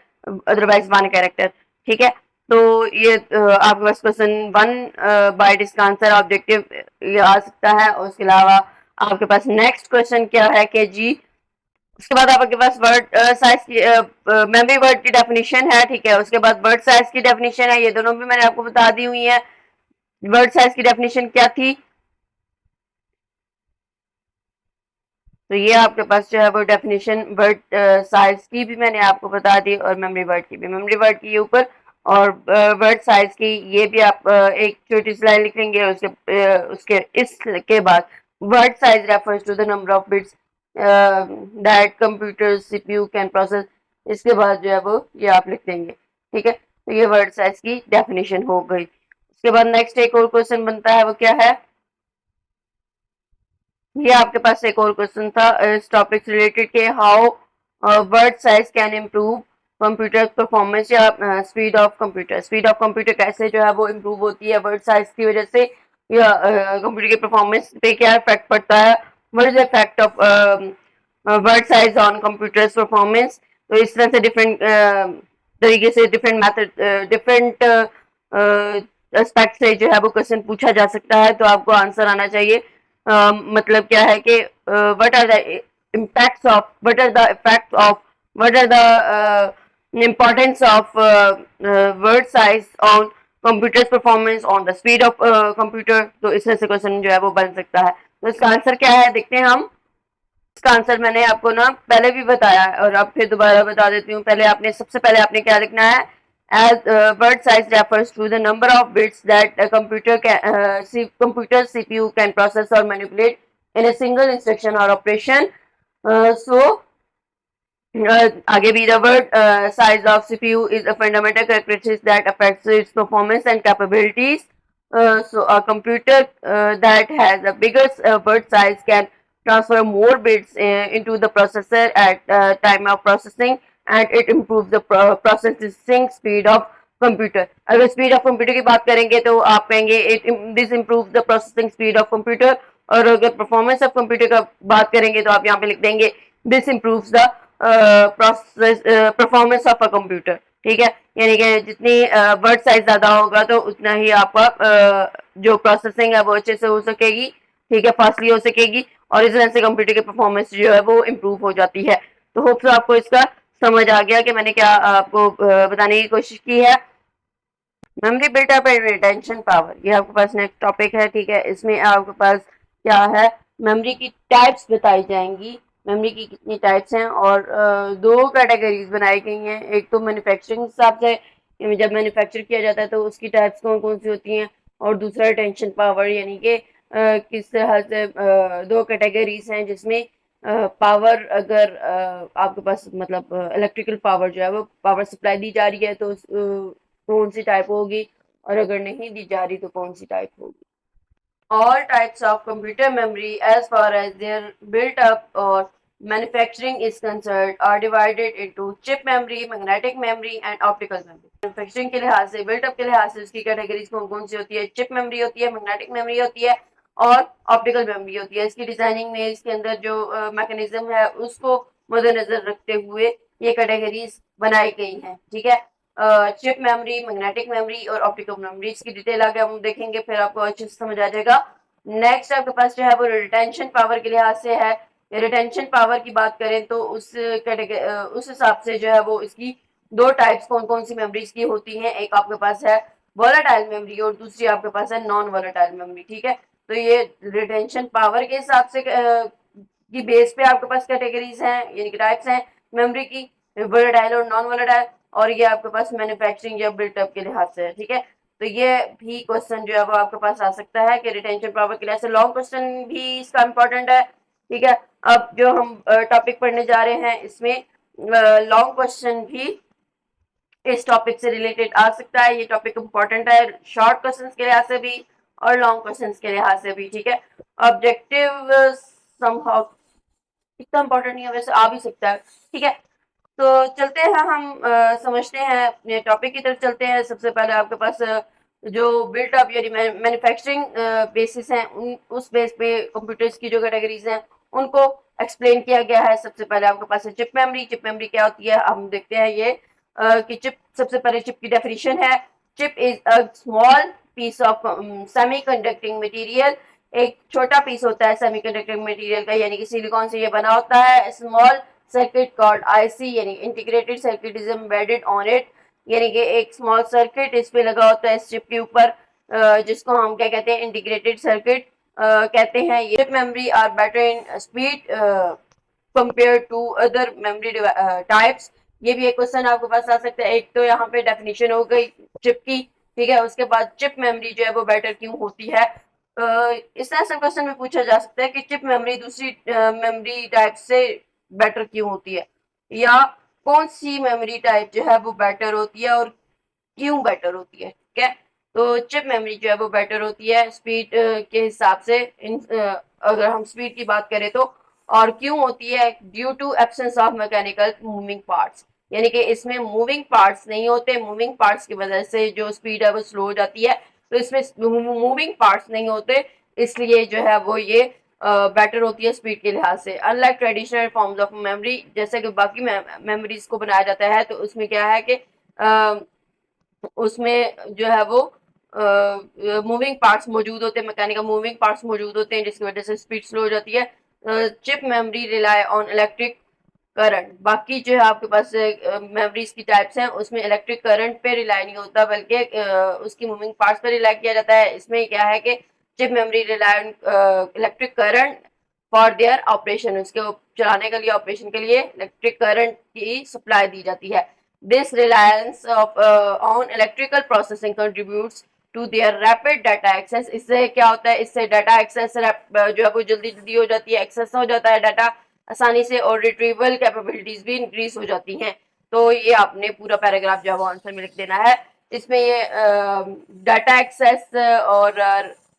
अदरवाइज 1 कैरेक्टर, ठीक है। तो ये आपके पास क्वेश्चन 1 बाइट इसका आंसर ऑब्जेक्टिव ये आ सकता है। और उसके अलावा आपके पास नेक्स्ट क्वेश्चन क्या है कि जी, उसके बाद आपके पास वर्ड साइज की मेमोरी वर्ड की डेफिनेशन है, ठीक है। उसके बाद वर्ड साइज की डेफिनेशन है, ये दोनों भी मैंने आपको बता दी हुई है। वर्ड साइज की डेफिनेशन क्या थी, तो ये आपके पास जो है वो डेफिनेशन वर्ड साइज की भी मैंने आपको बता दी, और मेमोरी वर्ड की भी। मेमोरी वर्ड की ये ऊपर, और वर्ड साइज की ये भी आप एक छोटी सी लाइन लिख लेंगे। उसके इसके बाद word size refers to the number of bits that computer CPU can process, इसके बाद जो है वो ये आप लिख देंगे, ठीक है। तो ये वर्ड साइज की डेफिनेशन हो गई। उसके बाद नेक्स्ट एक और क्वेश्चन बनता है, वो क्या है, ये आपके पास एक और क्वेश्चन था इस टॉपिक से रिलेटेड के how word size can improve computer performance या speed of computer, speed of computer कैसे जो है वो इम्प्रूव होती है वर्ड साइज की वजह से, या कंप्यूटर की परफॉर्मेंस पे क्या इफेक्ट पड़ता है। What is the effect of word size on computer performance. तो इस तरह से डिफरेंट तरीके से, डिफरेंट मेथड, डिफरेंट एस्पेक्ट से जो है वो क्वेश्चन पूछा जा सकता है। तो आपको आंसर आना चाहिए। मतलब क्या है कि what are the impacts of, what are the effects of, what are the importance of word size on computer's performance on the speed of computer, तो इसमें से क्वेश्चन जो है वो बन सकता है। तो इसका आंसर क्या है देखते हैं हम। इसका आंसर मैंने आपको ना पहले भी बताया है और अब फिर दोबारा बता देती हूँ। सबसे पहले आपने क्या लिखना है, as word size refers to the number of bits that a computer CPU can process or manipulate in a single instruction or operation. आगे भी the word size of CPU is a fundamental characteristic that affects its performance and capabilities. So a computer that has a bigger word size can transfer more bits into the processor at time of processing, and it improves the processing speed of computer. अगर speed of computer की बात करेंगे तो आप कहेंगे this improves the processing speed of computer, और अगर performance of computer का बात करेंगे तो आप यहाँ पे लिख देंगे this improves the performance of a computer. ठीक है, यानी कि जितनी वर्ड साइज ज्यादा होगा तो उतना ही आपका जो प्रोसेसिंग है वो अच्छे से हो सकेगी, ठीक है, फास्टली हो सकेगी, और इस वजह से कंप्यूटर की परफॉर्मेंस जो है वो इम्प्रूव हो जाती है। तो होप सो आपको इसका समझ आ गया कि मैंने क्या आपको बताने की कोशिश की है। Memory built up and retention power, ये आपके पास नेक्स्ट टॉपिक है। ठीक है, इसमें आपके पास क्या है, मेमोरी की टाइप्स बताई जाएंगी, मेमोरी की कितनी टाइप्स हैं, और दो कैटेगरीज बनाई गई हैं। एक तो मैन्युफैक्चरिंग हिसाब से, जब मैन्युफैक्चर किया जाता है तो उसकी टाइप्स कौन कौन सी होती हैं, और दूसरा रिटेंशन पावर, यानी कि किस तरह से दो कैटेगरीज हैं जिसमें पावर अगर आपके पास मतलब इलेक्ट्रिकल पावर जो है वो पावर सप्लाई दी जा रही है तो कौन सी टाइप होगी, और अगर नहीं दी जा रही तो कौन सी टाइप होगी। All types of computer memory as far as their built up or manufacturing is concerned are divided into chip memory, magnetic memory and optical memory. Manufacturing के लिहाज से, बिल्टअप के लिहाज से उसकी कैटेगरीज कौन कौन सी होती है, चिप मेमोरी होती है, मैग्नेटिक मेमोरी होती है, और ऑप्टिकल मेमोरी होती है। इसकी डिजाइनिंग में इसके अंदर जो मैकेनिज्म है उसको मद्देनजर रखते हुए ये कैटेगरीज बनाई गई हैं। ठीक है, चिप मेमोरी, मैग्नेटिक मेमोरी और ऑप्टिकल मेमोरी, इसकी डिटेल आगे हम देखेंगे, फिर आपको अच्छे से समझ आ जाएगा। नेक्स्ट आपके पास जो है वो रिटेंशन पावर के लिहाज से है। रिटेंशन पावर की बात करें तो उस हिसाब से जो है वो इसकी दो टाइप्स कौन कौन सी मेमोरीज की होती हैं। एक आपके पास है वोलेटाइल मेमोरी और दूसरी आपके पास है नॉन वोलेटाइल मेमोरी। ठीक है, तो ये रिटेंशन पावर के हिसाब से की बेस पे आपके पास कैटेगरीज हैं, यानी कि टाइप्स हैं मेमोरी की, वोलेटाइल और नॉन वोलेटाइल, और ये आपके पास मैन्युफैक्चरिंग या बिल्टअप के लिहाज से है। ठीक है, तो ये भी क्वेश्चन जो है वो आपके पास आ सकता है कि रिटेंशन पावर के लिहाज से लॉन्ग क्वेश्चन भी इसका इंपॉर्टेंट है। ठीक है, अब जो हम टॉपिक पढ़ने जा रहे हैं इसमें लॉन्ग क्वेश्चन भी इस टॉपिक से रिलेटेड आ सकता है। ये टॉपिक इंपॉर्टेंट है शॉर्ट क्वेश्चंस के लिहाज से भी और लॉन्ग क्वेश्चंस के लिहाज से भी। ठीक है, ऑब्जेक्टिव समहाउ इतना इंपॉर्टेंट नहीं है, वैसे आ भी सकता है। ठीक है, तो चलते हैं हम समझते हैं अपने टॉपिक की तरफ चलते हैं। सबसे पहले आपके पास जो बिल्टअप यानी मैन्युफैक्चरिंग बेसिस हैं, उस बेस पे कंप्यूटर्स की जो कैटेगरीज हैं उनको एक्सप्लेन किया गया है। सबसे पहले आपके पास है चिप मेमोरी। चिप मेमोरी क्या होती है हम देखते हैं ये कि चिप, सबसे पहले चिप की डेफिनेशन है, chip is a small piece of semi conducting material. एक छोटा पीस होता है सेमी कंडक्टिंग मटीरियल का, यानी कि सिलिकॉन से ये बना होता है। स्मॉल सर्किट कॉल्ड आईसी यानी integrated circuit is embedded on it, यानी कि एक स्मॉल सर्किट इस पे लगा होता है इस चिप के ऊपर, जिसको हम क्या कहते हैं, इंटीग्रेटेड सर्किट कहते हैं। ये chip memory are better in speed compare to other memory types. ये भी एक क्वेश्चन आपके पास आ सकता है। एक तो यहाँ पे डेफिनेशन हो गई चिप की, ठीक है, उसके बाद चिप मेमोरी जो है वो बेटर क्यों होती है। इस तरह से क्वेश्चन में पूछा जा सकता है कि चिप मेमोरी दूसरी मेमोरी टाइप से बेटर क्यों होती है, या कौन सी मेमोरी टाइप जो है वो बेटर होती है और क्यों बेटर होती है। ठीक है, तो चिप मेमोरी जो है वो बेटर होती है स्पीड के हिसाब से, अगर हम स्पीड की बात करें तो, और क्यों होती है, due to absence of mechanical moving parts, यानी कि इसमें मूविंग पार्ट्स नहीं होते। मूविंग पार्ट्स की वजह से जो स्पीड है वो स्लो हो जाती है, तो इसमें मूविंग पार्ट्स नहीं होते, इसलिए जो है वो ये बेटर होती है स्पीड के लिहाज से। Unlike traditional forms of memory, जैसे कि बाकी मेमोरीज को बनाया जाता है तो उसमें क्या है कि उसमें जो है वो मूविंग पार्ट्स मौजूद होते हैं, मैकेनिकल मूविंग पार्ट्स मौजूद होते हैं, जिसकी वजह से स्पीड स्लो हो जाती है। Chip memory rely on electric current. बाकी जो है आपके पास मेमोरीज की टाइप्स हैं उसमें इलेक्ट्रिक करंट पे रिलाई नहीं होता बल्कि उसकी मूविंग पार्ट्स पे रिलाई किया जाता है। इसमें क्या है कि chip memory rely on electric current for their operation, उसके चलाने के लिए ऑपरेशन के लिए इलेक्ट्रिक करंट की सप्लाई दी जाती है। This reliance of on electrical processing contributes to their rapid data access. इससे क्या होता है, इससे डाटा एक्सेस जो है वो जल्दी जल्दी हो जाती है, एक्सेस हो जाता है डाटा आसानी से, और रिट्रीवल कैपेबिलिटीज भी इंक्रीज हो जाती हैं। तो ये आपने पूरा पैराग्राफ जो है वो आंसर में लिख देना है। इसमें ये डाटा एक्सेस और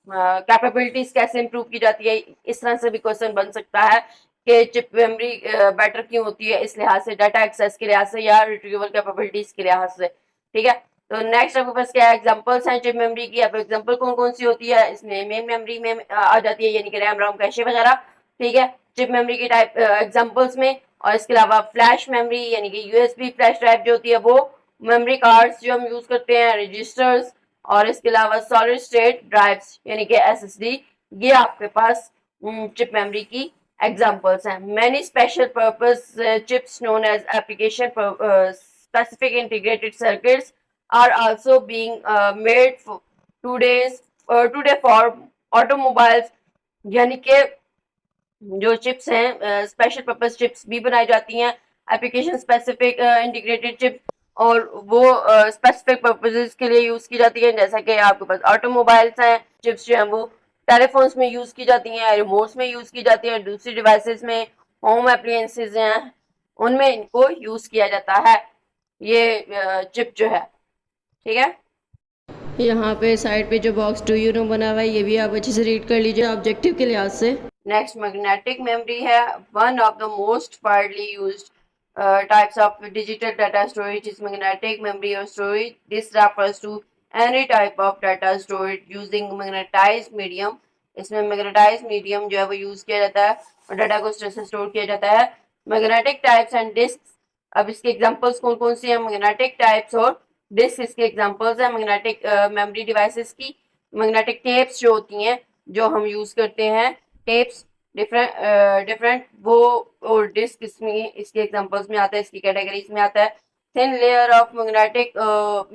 कैपेबिलिटीज कैसे इंप्रूव की जाती है, इस तरह से भी क्वेश्चन बन सकता है कि चिप मेमोरी बेटर क्यों होती है, इस लिहाज से, डाटा एक्सेस के लिहाज से या रिट्रीवल कैपेबिलिटीज के लिहाज से। ठीक है, तो नेक्स्ट आपके पास क्या एग्जांपल्स हैं चिप मेमोरी की। अब एग्जांपल कौन कौन सी होती है, इसमें मेन मेमोरी में आ जाती है, यानी कि रैम रोम कैशे वगैरह। ठीक है, चिप मेमोरी की टाइप एग्जांपल्स में। और इसके अलावा फ्लैश मेमोरी यानी कि यूएसबी फ्लैश ड्राइव जो होती है वो, मेमोरी कार्ड्स जो हम यूज करते हैं, रजिस्टर्स, और इसके अलावा सॉलिड स्टेट ड्राइव्स यानी कि एसएसडी, ये आपके पास चिप मेमोरी की एग्जांपल्स हैं। Many special purpose chips known as application specific integrated circuits are also being made for today for automobiles, यानी कि जो चिप्स हैं स्पेशल पर्पस चिप्स भी बनाई जाती हैं, एप्लीकेशन स्पेसिफिक इंटीग्रेटेड चिप, और वो स्पेसिफिक पर्पसेस के लिए यूज की जाती है। जैसा कि आपके पास ऑटोमोबाइल्स हैं, चिप्स जो हैं वो टेलीफोन्स में यूज की जाती हैं, रिमोट्स में यूज की जाती हैं, दूसरी डिवाइसेस में, होम अप्लायंसेस हैं उनमें इनको यूज किया जाता है, ये चिप जो है। ठीक है, यहाँ पे साइड पे जो बॉक्स डू यू नो बना हुआ है ये भी आप अच्छे से रीड कर लीजिए ऑब्जेक्टिव के लिहाज से। नेक्स्ट मैग्नेटिक मेमोरी है, one of the most widely used types of digital data storage is magnetic memory or storage. This refers to any type of data storage using magnetized medium. इसमें magnetise medium जो है वो use किया जाता है और data को store किया जाता है। मैग्नेटिक टाइप्स एंड डिस्क, अब इसके एग्जांपल्स कौन कौन सी हैं, मैग्नेटिक टाइप्स और डिस्क इसके एग्जांपल्स हैं मैग्नेटिक मेमोरी डिवाइसेस की। मैग्नेटिक टेप्स जो होती हैं जो हम यूज करते हैं, टेप्स डिफरेंट वो, और डिस्क इसमें इसके एग्जांपल्स में आता है, इसकी कैटेगरीज में आता है। Thin layer of magnetic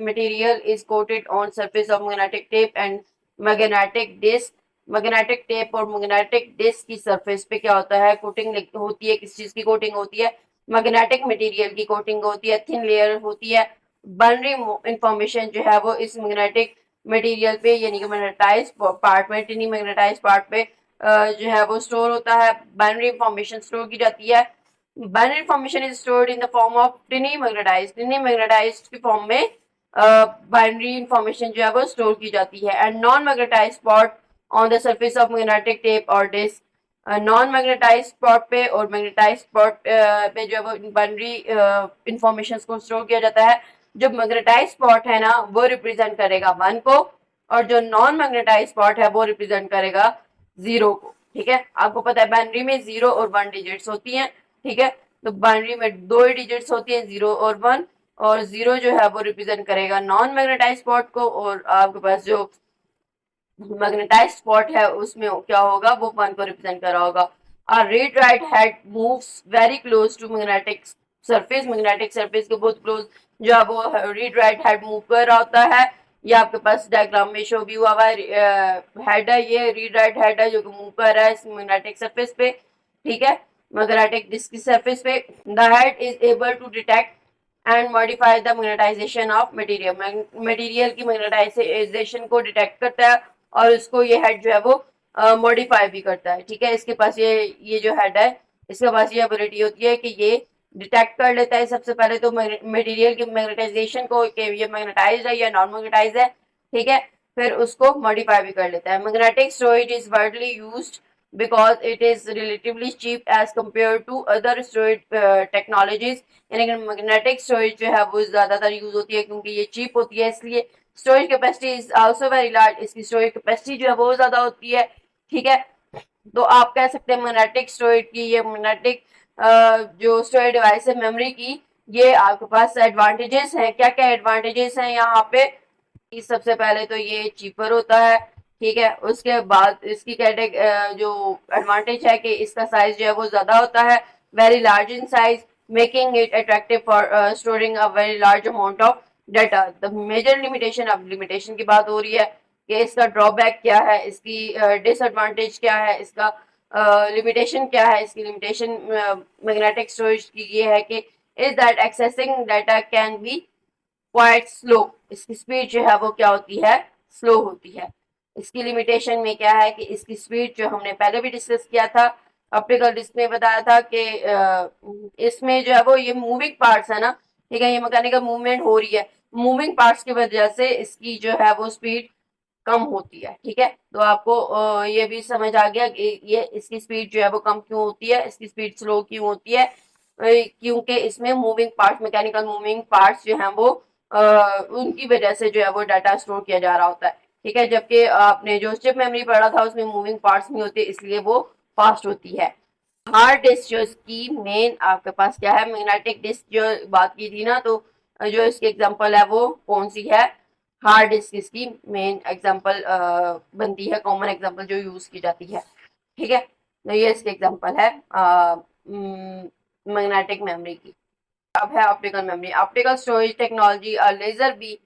material is coated on surface of magnetic tape and magnetic disk. Magnetic tape और मैग्नेटिक डिस्क की सरफेस पे क्या होता है, कोटिंग होती है, किस चीज की कोटिंग होती है, मैग्नेटिक मटेरियल की कोटिंग होती है, थिन लेयर होती है। बाइनरी इंफॉर्मेशन जो है वो इस मैग्नेटिक मटेरियल पे यानी कि मैग्नेटाइज पार्ट में, टिनी मैग्नेटाइज पार्ट पे जो है वो स्टोर होता है, बाइनरी इंफॉर्मेशन स्टोर की जाती है। Binary information is stored in the form of tiny magnetize की फॉर्म में बाइनरी इंफॉर्मेशन जो है वो स्टोर की जाती है। And non magnetize spot on the surface of magnetic tape और डिस्क, नॉन मैग्नेटाइज स्पॉट पे और मैग्नेटाइज स्पॉट पे जो है वो बाइनरी इंफॉर्मेशन को स्टोर किया जाता है। जो मैग्नेटाइज स्पॉट है ना वो रिप्रेजेंट करेगा 1 को, और जो नॉन मैग्नेटाइज स्पॉट है वो रिप्रेजेंट करेगा 0 को। ठीक है, आपको पता है बाइनरी में 0 और 1 डिजिट्स होती हैं। ठीक है, तो बाइनरी में 2 डिजिट्स होती हैं, 0 और 1, और 0 जो है वो रिप्रेजेंट करेगा नॉन मैग्नेटाइज स्पॉट को, और आपके पास जो मैग्नेटाइज स्पॉट है उसमें क्या होगा, वो 1 को रिप्रेजेंट कर रहा होगा। और read write head moves very close to magnetic surface, magnetic surface के बहुत क्लोज जो है वो रीड राइट हेड मूव कर रहा होता है। ये आपके पास डायग्राम में शो भी हुआ है, हेड है, ये रीड राइट हेड है जो कि मूव कर रहा है इस मैग्नेटिक सरफेस पे। ठीक है, मैग्नेटिक डिस्क की सरफेस पे। The head is able to detect and modify the magnetization of material, material की मैग्नेटाइजेशन को डिटेक्ट करता है और उसको ये हेड जो है वो मॉडिफाई भी करता है। ठीक है, इसके पास ये जो हेड है इसके पास ये एबिलिटी होती है कि ये डिटेक्ट कर लेता है सबसे पहले तो मटेरियल की मैग्नेटाइजेशन को कि ये मैग्नेटाइज है या नॉन मैग्नेटाइज है। ठीक है, फिर उसको मॉडिफाई भी कर लेता है। Magnetic storage is widely used because it is relatively cheap as compared to other storage technologies, यानी कि मैग्नेटिक स्टोरेज जो है वो ज्यादातर यूज होती है क्योंकि ये चीप होती है, इसलिए storage capacity is also very large, इसकी स्टोरेज कैपेसिटी जो है वो ज्यादा होती है। ठीक है, तो आप कह सकते हैं मैग्नेटिक स्टोरेज की, ये मैग्नेटिक जो स्टोरेज डिवाइस है मेमोरी की, ये आपके पास एडवांटेजेस हैं। क्या क्या एडवांटेजेस हैं यहाँ पे, सबसे पहले तो ये चीपर होता है। ठीक है, उसके बाद इसकी जो एडवांटेज है कि इसका साइज जो है वो ज्यादा होता है, very large in size, making it attractive for storing a very large amount of data. The major limitation, अब limitation की बात हो रही है कि इसका ड्रॉबैक क्या है, इसकी डिसएडवांटेज क्या है, इसका लिमिटेशन क्या है. इसकी लिमिटेशन मैग्नेटिक स्टोरेज की ये है कि is that accessing data can be quite slow. इसकी स्पीड जो है वो क्या होती है, स्लो होती है. इसकी लिमिटेशन में क्या है कि इसकी स्पीड जो हमने पहले भी डिस्कस किया था, ऑप्टिकल डिस्क में बताया था कि इसमें जो है वो ये मूविंग पार्ट्स है ना, ठीक है, ये मैकेनिकल मूवमेंट हो रही है, मूविंग पार्ट्स की वजह से इसकी जो है वो स्पीड कम होती है. ठीक है, तो आपको ये भी समझ आ गया कि ये इसकी स्पीड जो है वो कम क्यों होती है, इसकी स्पीड स्लो क्यों होती है, क्योंकि इसमें moving parts, mechanical moving parts जो हैं वो उनकी वजह से जो है वो डाटा स्टोर किया जा रहा होता है. ठीक है, जबकि आपने जो चिप मेमोरी पढ़ा था उसमें मूविंग पार्ट्स नहीं होते, इसलिए वो फास्ट होती है. हार्ड डिस्क जो इसकी मेन आपके पास क्या है, मैग्नेटिक डिस्क जो बात की थी ना, तो जो इसकी एग्जांपल है वो कौन सी है, हार्ड डिस्क इसकी मेन एग्जांपल बनती है, कॉमन एग्जांपल जो यूज की जाती है. ठीक है, तो ये इसकी एग्जांपल है मैग्नेटिक मेमोरी की. अब है optical memory. Optical storage technology, laser be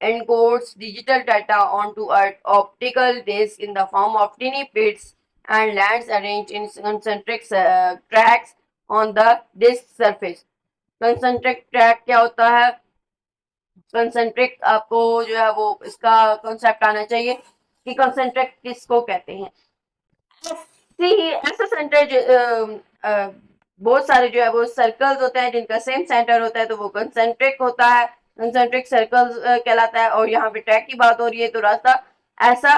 encodes digital data onto an optical disc in the form of tiny bits and lands arranged in concentric tracks on the disc surface. Concentric track क्या होता है, concentric आपको जो है वो इसका concept आना चाहिए कि कंसेंट्रिक किसको कहते हैं. ऐसा सेंटर बहुत सारे जो है वो सर्कल्स होते हैं जिनका सेम सेंटर होता है, तो वो कंसेंट्रिक होता है, कंसेंट्रिक सर्कल्स कहलाता है. और यहाँ पे ट्रैक की बात हो रही है, तो रास्ता ऐसा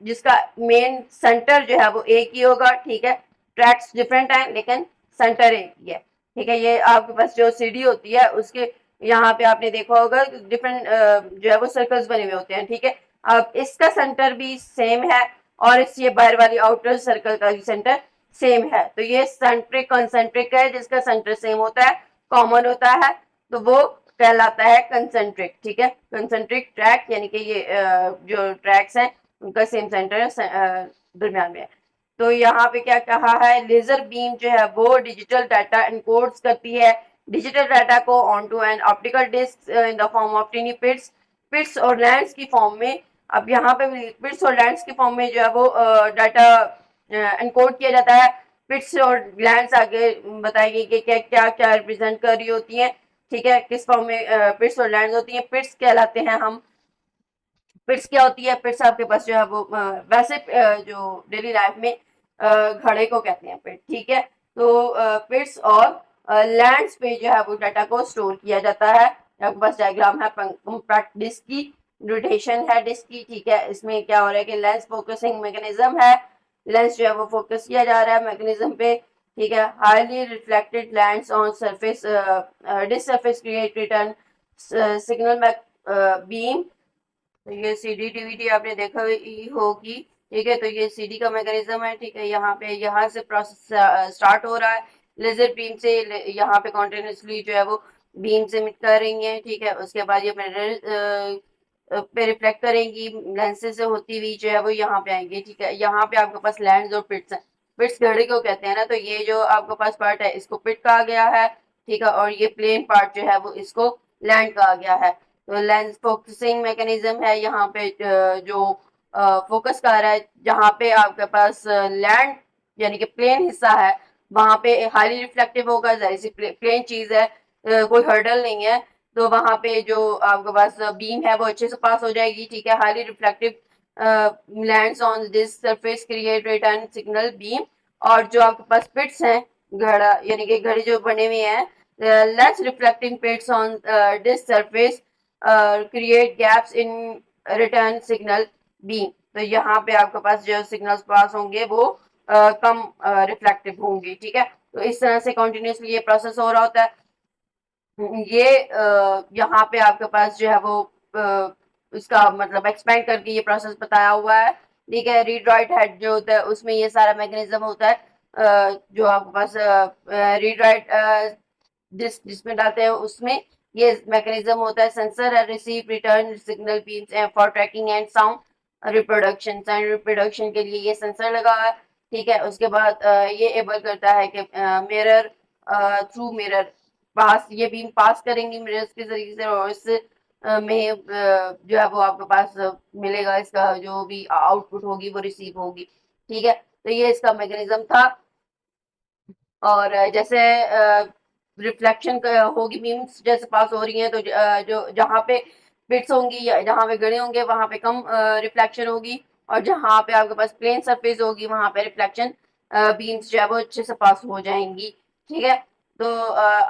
जिसका मेन सेंटर जो है वो एक ही होगा. ठीक है, ट्रैक्स डिफरेंट हैं लेकिन सेंटर एक ही है. ठीक है, ये आपके पास जो सीडी होती है उसके यहाँ पे आपने देखा होगा डिफरेंट जो है वो सर्कल्स बने हुए होते हैं. ठीक है, अब इसका सेंटर भी सेम है और इस ये बाहर वाली आउटर सर्कल का भी सेंटर सेम है, तो ये सेंट्रिक कंसेंट्रिक है जिसका सेंटर सेम होता है, कॉमन होता है, तो वो कहलाता है कंसेंट्रिक. ठीक है, कंसेंट्रिक ट्रैक यानी कि ये जो ट्रैक्स हैं उनका सेम सेंटर दरमियान में है. तो यहाँ पे क्या कहा है, लेजर बीम जो है वो डिजिटल डाटा एनकोड्स करती है, डिजिटल डाटा को onto an optical disc in the form of tiny pits, pits और लैंड्स की फॉर्म में. अब यहाँ पे पिट्स और लैंड्स की फॉर्म में जो है वो डाटा एनकोड किया जाता है. पिट्स और लैंड्स आगे बताएगी कि क्या क्या क्या रिप्रेजेंट कर रही होती हैं. ठीक है, किस फॉर्म में पिट्स और लैंड्स होती हैं. पिट्स कहलाते हैं हम, पिट्स क्या होती है, पिट्स आपके पास जो है वो वैसे जो डेली लाइफ में घड़े को कहते हैं पिट. ठीक है, तो पिट्स और लैंड्स पे जो है वो डाटा को स्टोर किया जाता है. आपके पास डायग्राम है कॉम्पैक्ट डिस्क की, रोटेशन है डिस्क की. ठीक है, इसमें क्या हो रहा है कि लेंस फोकसिंग मैकेनिज्म है, लेंस जो है वो फोकस किया जा रहा है मैकेनिज्म पे. ठीक है, highly reflected lands on surface disk surface create return signal beam. तो ये सीडी डीवीडी आपने देखा ही होगी. ठीक है, तो ये सीडी का मैकेनिज्म है. ठीक है, यहाँ पे यहाँ से प्रोसेस स्टार्ट हो रहा है, लेजर बीम से यहाँ पे कॉन्टिन्यूसली जो है वो बीम से मिट कर रही है. ठीक है, उसके बाद ये पे रिफ्लेक्ट करेंगी, लेंसेज से होती हुई जो है वो यहाँ पे आएंगे. ठीक है, यहाँ पे आपके पास लैंड्स और पिट्स हैं. पिट्स घड़ी को कहते हैं ना, तो ये जो आपके पास पार्ट है इसको पिट कहा गया है. ठीक है, और ये प्लेन पार्ट जो है वो इसको लैंड कहा गया है. तो लेंस फोकसिंग मैकेनिज्म है यहाँ पे जो फोकस कर रहा है, जहाँ पे आपके पास लैंड यानी कि प्लेन हिस्सा है वहां पे हाईली रिफ्लेक्टिव होगा, जाहिर सी प्लेन चीज है, कोई हर्डल नहीं है, तो वहां पे जो आपके पास बीम है वो अच्छे से पास हो जाएगी. ठीक है, highly reflective lands on this surface create return signal beam. और जो आपके पास पिट्स हैं, घड़ा यानी कि घड़ी जो बने हुए हैं, less reflecting pits on this surface create gaps in return signal beam. तो यहाँ पे आपके पास जो सिग्नल्स पास होंगे वो कम रिफ्लेक्टिव होंगे. ठीक है, तो इस तरह से कंटिन्यूसली ये प्रोसेस हो रहा होता है. ये यहाँ पे आपके पास जो है वो उसका मतलब एक्सपेंड करके ये प्रोसेस बताया हुआ है. ठीक है, रीड राइट हेड जो होता है उसमें ये सारा मैकेनिज्म होता है. जो आपके पास रीड राइट जिसमें डालते हैं उसमें ये मैकेनिज्म होता है. सेंसर है, receive return signal beams for tracking and sound reproduction. Sound reproduction के लिए ये सेंसर लगा है. ठीक है, उसके बाद ये एबल करता है कि मिरर थ्रू मिरर पास, ये बीम पास करेंगी मिरर्स के जरिए से, और इस में जो है वो आपके पास मिलेगा, इसका जो भी आउटपुट होगी वो रिसीव होगी। ठीक है, तो ये इसका मैकेनिज्म था। और जैसे रिफ्लेक्शन होगी, बीम्स जैसे पास हो रही हैं, तो जो जहाँ पे बिट्स होंगी या जहाँ पे गड़े होंगे वहां पे कम रिफ्लेक्शन होगी, और जहाँ पे आपके पास प्लेन सरफेस होगी वहां पे रिफ्लेक्शन बीम्स जो है वो अच्छे से पास हो जाएंगी। ठीक है, तो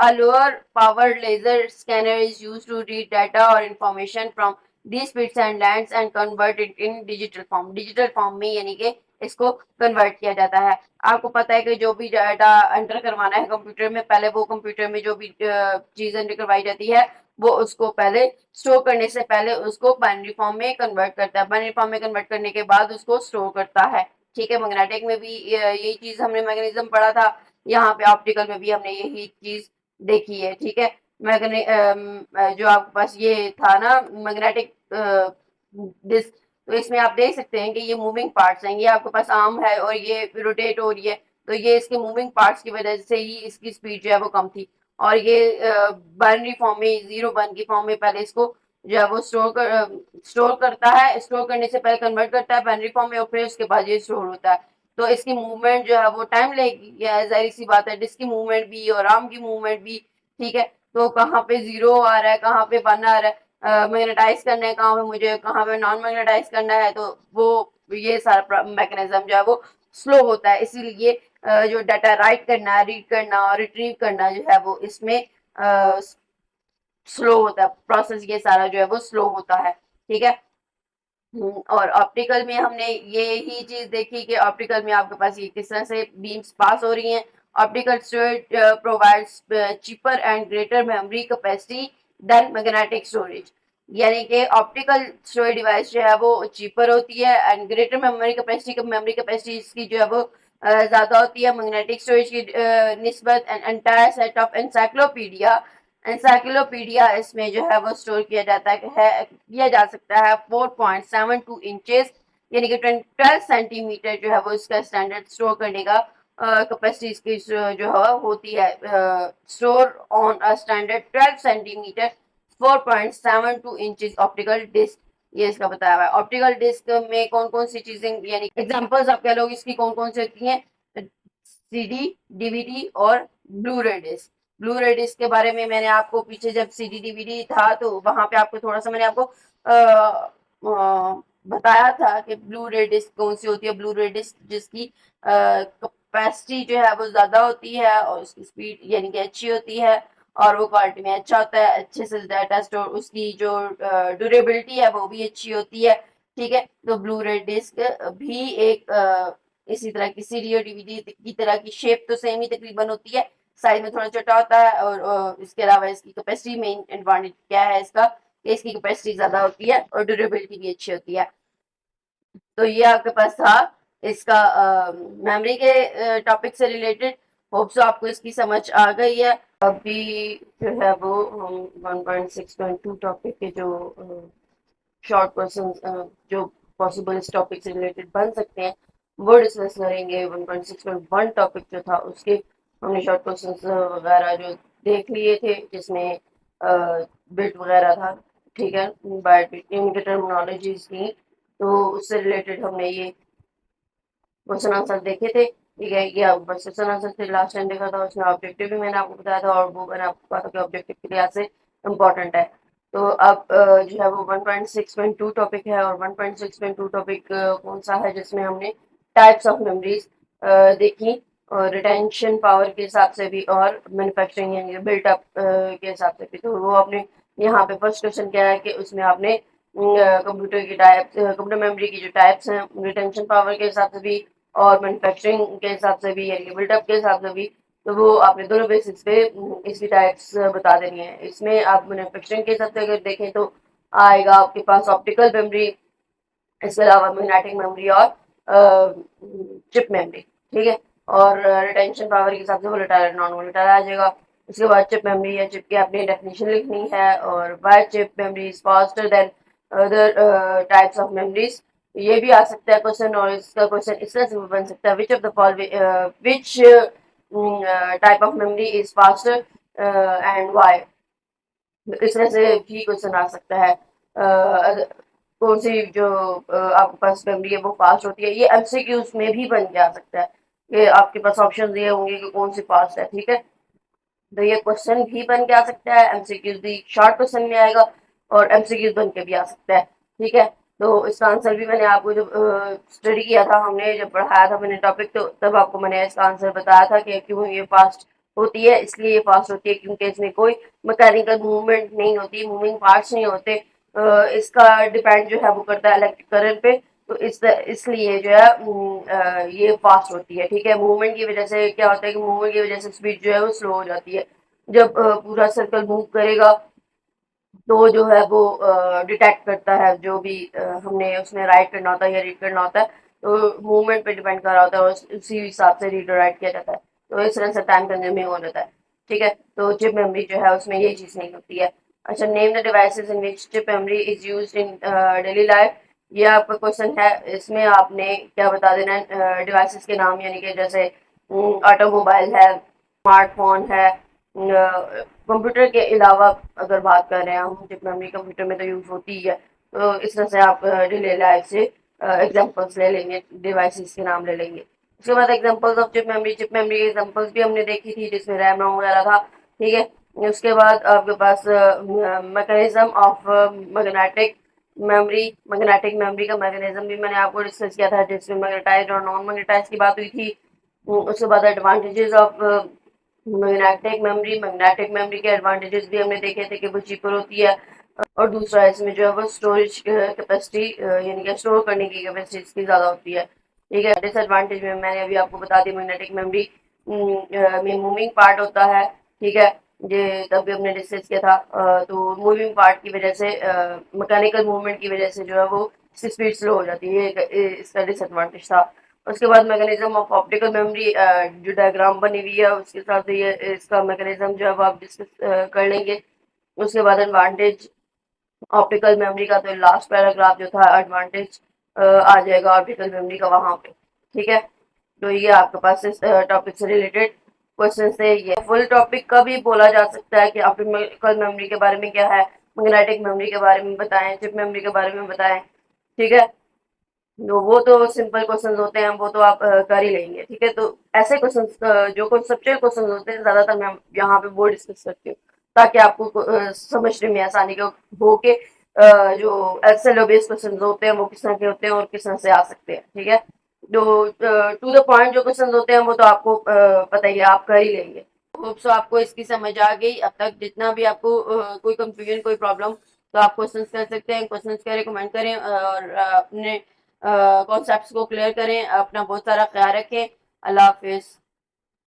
a lower powered laser scanner is used to read data or information from these bits and lines and convert it in digital form। Digital form में यानी कि इसको कन्वर्ट किया जाता है। आपको पता है कि जो भी डाटा एंटर करवाना है कंप्यूटर में, पहले वो कंप्यूटर में जो भी चीज एंटर करवाई जाती है वो उसको पहले स्टोर करने से पहले उसको बाइनरी फॉर्म में कन्वर्ट करता है, बाइनरी फॉर्म में कन्वर्ट करने के बाद उसको स्टोर करता है। ठीक है, मैग्नेटिक में भी यही चीज हमने मैकेनिज्म पढ़ा था, यहाँ पे ऑप्टिकल में भी हमने यही चीज देखी है। ठीक है, मैग्ने जो आपके पास ये था ना मैग्नेटिक डिस्क, तो इसमें आप देख सकते हैं कि ये मूविंग पार्ट्स हैं, ये आपके पास आर्म है और ये रोटेट हो रही है, तो ये इसके मूविंग पार्ट्स की वजह से ही इसकी स्पीड जो है वो कम थी। और ये बाइनरी फॉर्म में, 0 1 की फॉर्म में पहले इसको जो है वो स्टोर करता है, स्टोर करने से पहले कन्वर्ट करता है बाइनरी फॉर्म में, और फिर उसके बाद ये स्टोर होता है। तो इसकी मूवमेंट जो है वो टाइम लेगी, जाहिर सी बात है, डिस्क की मूवमेंट भी और आर्म की मूवमेंट भी। ठीक है, तो कहाँ पे 0 आ रहा है, कहाँ पे 1 आ रहा है, मैग्नेटाइज करना है कहाँ पे मुझे, कहाँ पे नॉन मैग्नेटाइज करना है, तो वो ये सारा मैकेनिज्म जो है वो स्लो होता है। इसीलिए जो डाटा राइट करना, रीड करना और रिट्रीव करना जो है वो इसमें स्लो होता है, प्रोसेस ये सारा जो है वो स्लो होता है। ठीक है, और ऑप्टिकल में हमने ये ही चीज देखी कि ऑप्टिकल में आपके पास ये किस तरह से बीम्स पास हो रही हैं। Optical storage provides cheaper and greater memory capacity than magnetic storage, यानी कि ऑप्टिकल स्टोरेज डिवाइस जो है वो चीपर होती है एंड ग्रेटर मेमोरी कैपेसिटी इसकी जो है वो ज्यादा होती है मैग्नेटिक स्टोरेज की निस्बत। And entire set of encyclopedia इसमें जो है वो स्टोर किया जाता है, किया जा सकता है 4.72 इंचेस, यानी कि 12 सेंटीमीटर जो है वो इसका स्टैंडर्ड स्टोर करने का कैपेसिटी इसकी जो है होती है। Store on a standard 12 centimetre 4.72 inches optical disk, ये इसका बताया हुआ है। ऑप्टिकल डिस्क में कौन कौन सी चीजें, यानी एग्जांपल्स आप कह लो इसकी कौन कौन सी होती हैं, सीडी, डीवीडी और ब्लू रे डिस्क। ब्लू रे डिस्क के बारे में मैंने आपको पीछे जब सीडी डीवीडी था तो वहां पे आपको थोड़ा सा मैंने आपको बताया था कि ब्लू रे डिस्क कौन सी होती है। ब्लू रे डिस्क जिसकी कैपेसिटी जो है वो ज्यादा होती है और उसकी स्पीड यानी कि अच्छी होती है और वो क्वालिटी में अच्छा होता है, अच्छे से डाटा स्टोर, उसकी जो ड्यूरेबिलिटी है वो भी अच्छी होती है। ठीक है, तो ब्लू रे डिस्क भी एक इसी तरह की सीडी और डीवीडी की तरह की शेप तो सेम ही तकरीबन होती है, साइज में थोड़ा छोटा होता है, और इसके अलावा इसकी कैपेसिटी, मेन एडवांटेज क्या है इसका कि इसकी कैपेसिटी ज्यादा होती है और ड्यूरेबिलिटी भी अच्छी होती है। तो ये आपके पास था इसका मेमोरी के टॉपिक से रिलेटेड। होप सो आपको इसकी समझ आ गई है। अभी जो है वो हम 1.6.2 टॉपिक के जो शॉर्ट क्वेश्चन जो पॉसिबल इस टॉपिक से रिलेटेड बन सकते हैं वो डिस्कस करेंगे। 1.6.1 टॉपिक जो था उसके हमने शॉर्ट क्वेश्चन वगैरह जो देख लिए थे, जिसमें बिट वगैरह था। ठीक है, बाइट टर्मिनोलॉजीज थी, तो उससे रिलेटेड हमने ये क्वेश्चन आंसर देखे थे। ठीक है, ये बस क्वेश्चन आंसर थे, लास्ट टाइम देखा था उसमें ऑब्जेक्टिव भी मैंने आपको बताया था और वो मैंने आपको कहा था कि ऑब्जेक्टिव के लिहाज से इम्पोर्टेंट है। तो अब जो है वो 1.6.2 टॉपिक है, और 1.6.2 टॉपिक कौन सा है जिसमें हमने टाइप्स ऑफ मेमोरीज देखी, और रिटेंशन पावर के हिसाब से भी और मैन्युफैक्चरिंग यानी बिल्टअप के हिसाब से भी। तो वो आपने यहाँ पे फर्स्ट क्वेश्चन क्या है कि उसमें आपने कंप्यूटर की टाइप्स, कंप्यूटर मेमोरी की जो टाइप्स हैं रिटेंशन पावर के हिसाब से भी और मैन्युफैक्चरिंग के हिसाब से भी यानी बिल्टअप के हिसाब से भी, तो वो आपने दोनों बेसिस पे इसकी टाइप्स बता देनी है। इसमें आप मैन्युफैक्चरिंग के हिसाब से अगर देखें तो आएगा आपके पास ऑप्टिकल मेमोरी, इसके अलावा मैग्नेटिक मेमोरी और चिप मेमोरी। ठीक है, और रिटेंशन पावर के हिसाब से वोलेटाइल नॉन वोलेटाइल आ जाएगा। उसके बाद चिप मेमोरी या चिप की अपनी डेफिनेशन लिखनी है, और why chip memory is faster than other types of memories. ये भी आ सकता है क्वेश्चन, और इसका क्वेश्चन इस तरह से बन सकता है, which of the following which type of memory is faster and why. इस तरह से भी क्वेश्चन आ सकता है। कौन सी जो आपके पास मेमोरी है वो फास्ट होती है, ये एमसीक्यूज में भी बन के आ सकता है। ये आपके पास ऑप्शन दिए होंगे कि कौन सी फास्ट है, ठीक है। तो ये क्वेश्चन भी बन के आ सकता है, एमसीक्यूज भी शॉर्ट क्वेश्चन में आएगा और एमसीक्यूज बन के भी आ सकता है, ठीक है। तो इसका आंसर भी मैंने आपको जब स्टडी किया था, हमने जब पढ़ाया था मैंने टॉपिक, तो तब आपको मैंने इसका आंसर बताया था कि क्यों ये फास्ट होती है। इसलिए ये फास्ट होती है क्योंकि इसमें कोई मैकेनिकल मूवमेंट नहीं होती, मूविंग पार्ट्स नहीं होते। इसका डिपेंड जो है वो करता है इलेक्ट्रिक करंट पे। तो इसलिए जो है ये फास्ट होती है, ठीक है। मूवमेंट की वजह से क्या होता है कि मूवमेंट की वजह से स्पीड जो है वो स्लो हो जाती है। जब पूरा सर्कल मूव करेगा तो जो है वो डिटेक्ट करता है जो भी हमने उसमें राइट करना होता है या रीड करना होता है। तो मूवमेंट पे डिपेंड कर रहा होता है और उसी हिसाब से रीड और राइट किया जाता है। तो इस तरह से टाइम कंज्यूमिंग हो जाता है, ठीक है। तो चिप मेमोरी जो है उसमें ये चीज़ नहीं होती है। अच्छा, name the devices in which chip memory is used in daily life. ये आपका क्वेश्चन है, इसमें आपने क्या बता देना है डिवाइसेस के नाम, यानी कि जैसे ऑटोमोबाइल है, स्मार्टफोन है, कंप्यूटर के अलावा अगर बात कर रहे हैं हम, चिप मेमोरी कंप्यूटर में तो यूज होती ही है। तो इस तरह से आप डेली लाइफ से एग्जांपल्स ले लेंगे, डिवाइसेस के नाम ले लेंगे। उसके बाद एग्जांपल्स ऑफ चिप मेमोरी के एग्जांपल्स भी हमने देखी थी जिसमें रैम रोम वगैरह था, ठीक है। उसके बाद आपके पास मैकेनिज्म ऑफ मैग्नेटिक मेमोरी का मैकेनिज्म भी मैंने आपको डिस्कस किया था, जिसमें मैग्नेटाइज्ड और नॉन मैग्नेटाइज्ड की बात हुई थी। उसके बाद एडवांटेजेस ऑफ मैग्नेटिक मेमोरी के एडवांटेजेस भी हमने देखे थे कि वो चीपर होती है। और दूसरा इसमें जो है वो स्टोरेज कैपेसिटी, यानी कि स्टोर करने की कैपेसिटी इसकी ज़्यादा होती है, ठीक है। डिसएडवांटेज में मैंने अभी आपको बता दी, मैग्नेटिक मेमोरी में मूविंग पार्ट होता है, ठीक है। ये तब भी हमने डिस्कस किया था। तो मूविंग पार्ट की वजह से, मैकेनिकल मूवमेंट की वजह से जो है वो स्पीड स्लो हो जाती है, इसका डिसएडवांटेज था। उसके बाद मैकेनिज्म ऑफ ऑप्टिकल मेमोरी, जो डायग्राम बनी हुई है उसके हिसाब से ये इसका मैकेनिज्म जो है वो आप डिस्कस कर लेंगे। उसके बाद एडवांटेज ऑप्टिकल मेमोरी का, तो लास्ट पैराग्राफ जो था एडवांटेज आ जाएगा ऑप्टिकल मेमोरी का वहाँ पे, ठीक है। तो ये आपके पास इस टॉपिक से रिलेटेड क्वेश्चन है। ये फुल टॉपिक का भी बोला जा सकता है कि ऑप्टिकल मेमोरी के बारे में क्या है, मैग्नेटिक मेमोरी के बारे में बताएं, चिप मेमोरी के बारे में बताएं, ठीक है। तो वो तो सिंपल क्वेश्चंस होते हैं, वो तो आप कर ही लेंगे, ठीक है। तो ऐसे क्वेश्चंस जो कॉन्सेप्चुअल क्वेश्चंस होते हैं ज़्यादातर मैं यहाँ पे वो डिस्कस करती हूँ, ताकि आपको समझने में आसानी हो के जो एक्सेल बेस्ड क्वेश्चंस होते हैं वो किस तरह के होते हैं और किस तरह से आ सकते हैं, ठीक है। जो टू द पॉइंट जो क्वेश्चंस होते हैं वो तो आपको पता ही है, आप कर ही लेंगे। होप सो आपको इसकी समझ आ गई। अब तक जितना भी आपको कोई कंफ्यूजन, कोई प्रॉब्लम, तो आप क्वेश्चंस कर सकते हैं, क्वेश्चंस करें, कमेंट करें और अपने कॉन्सेप्ट्स को क्लियर करें। अपना बहुत सारा ख्याल रखें। अल्लाह हाफिज।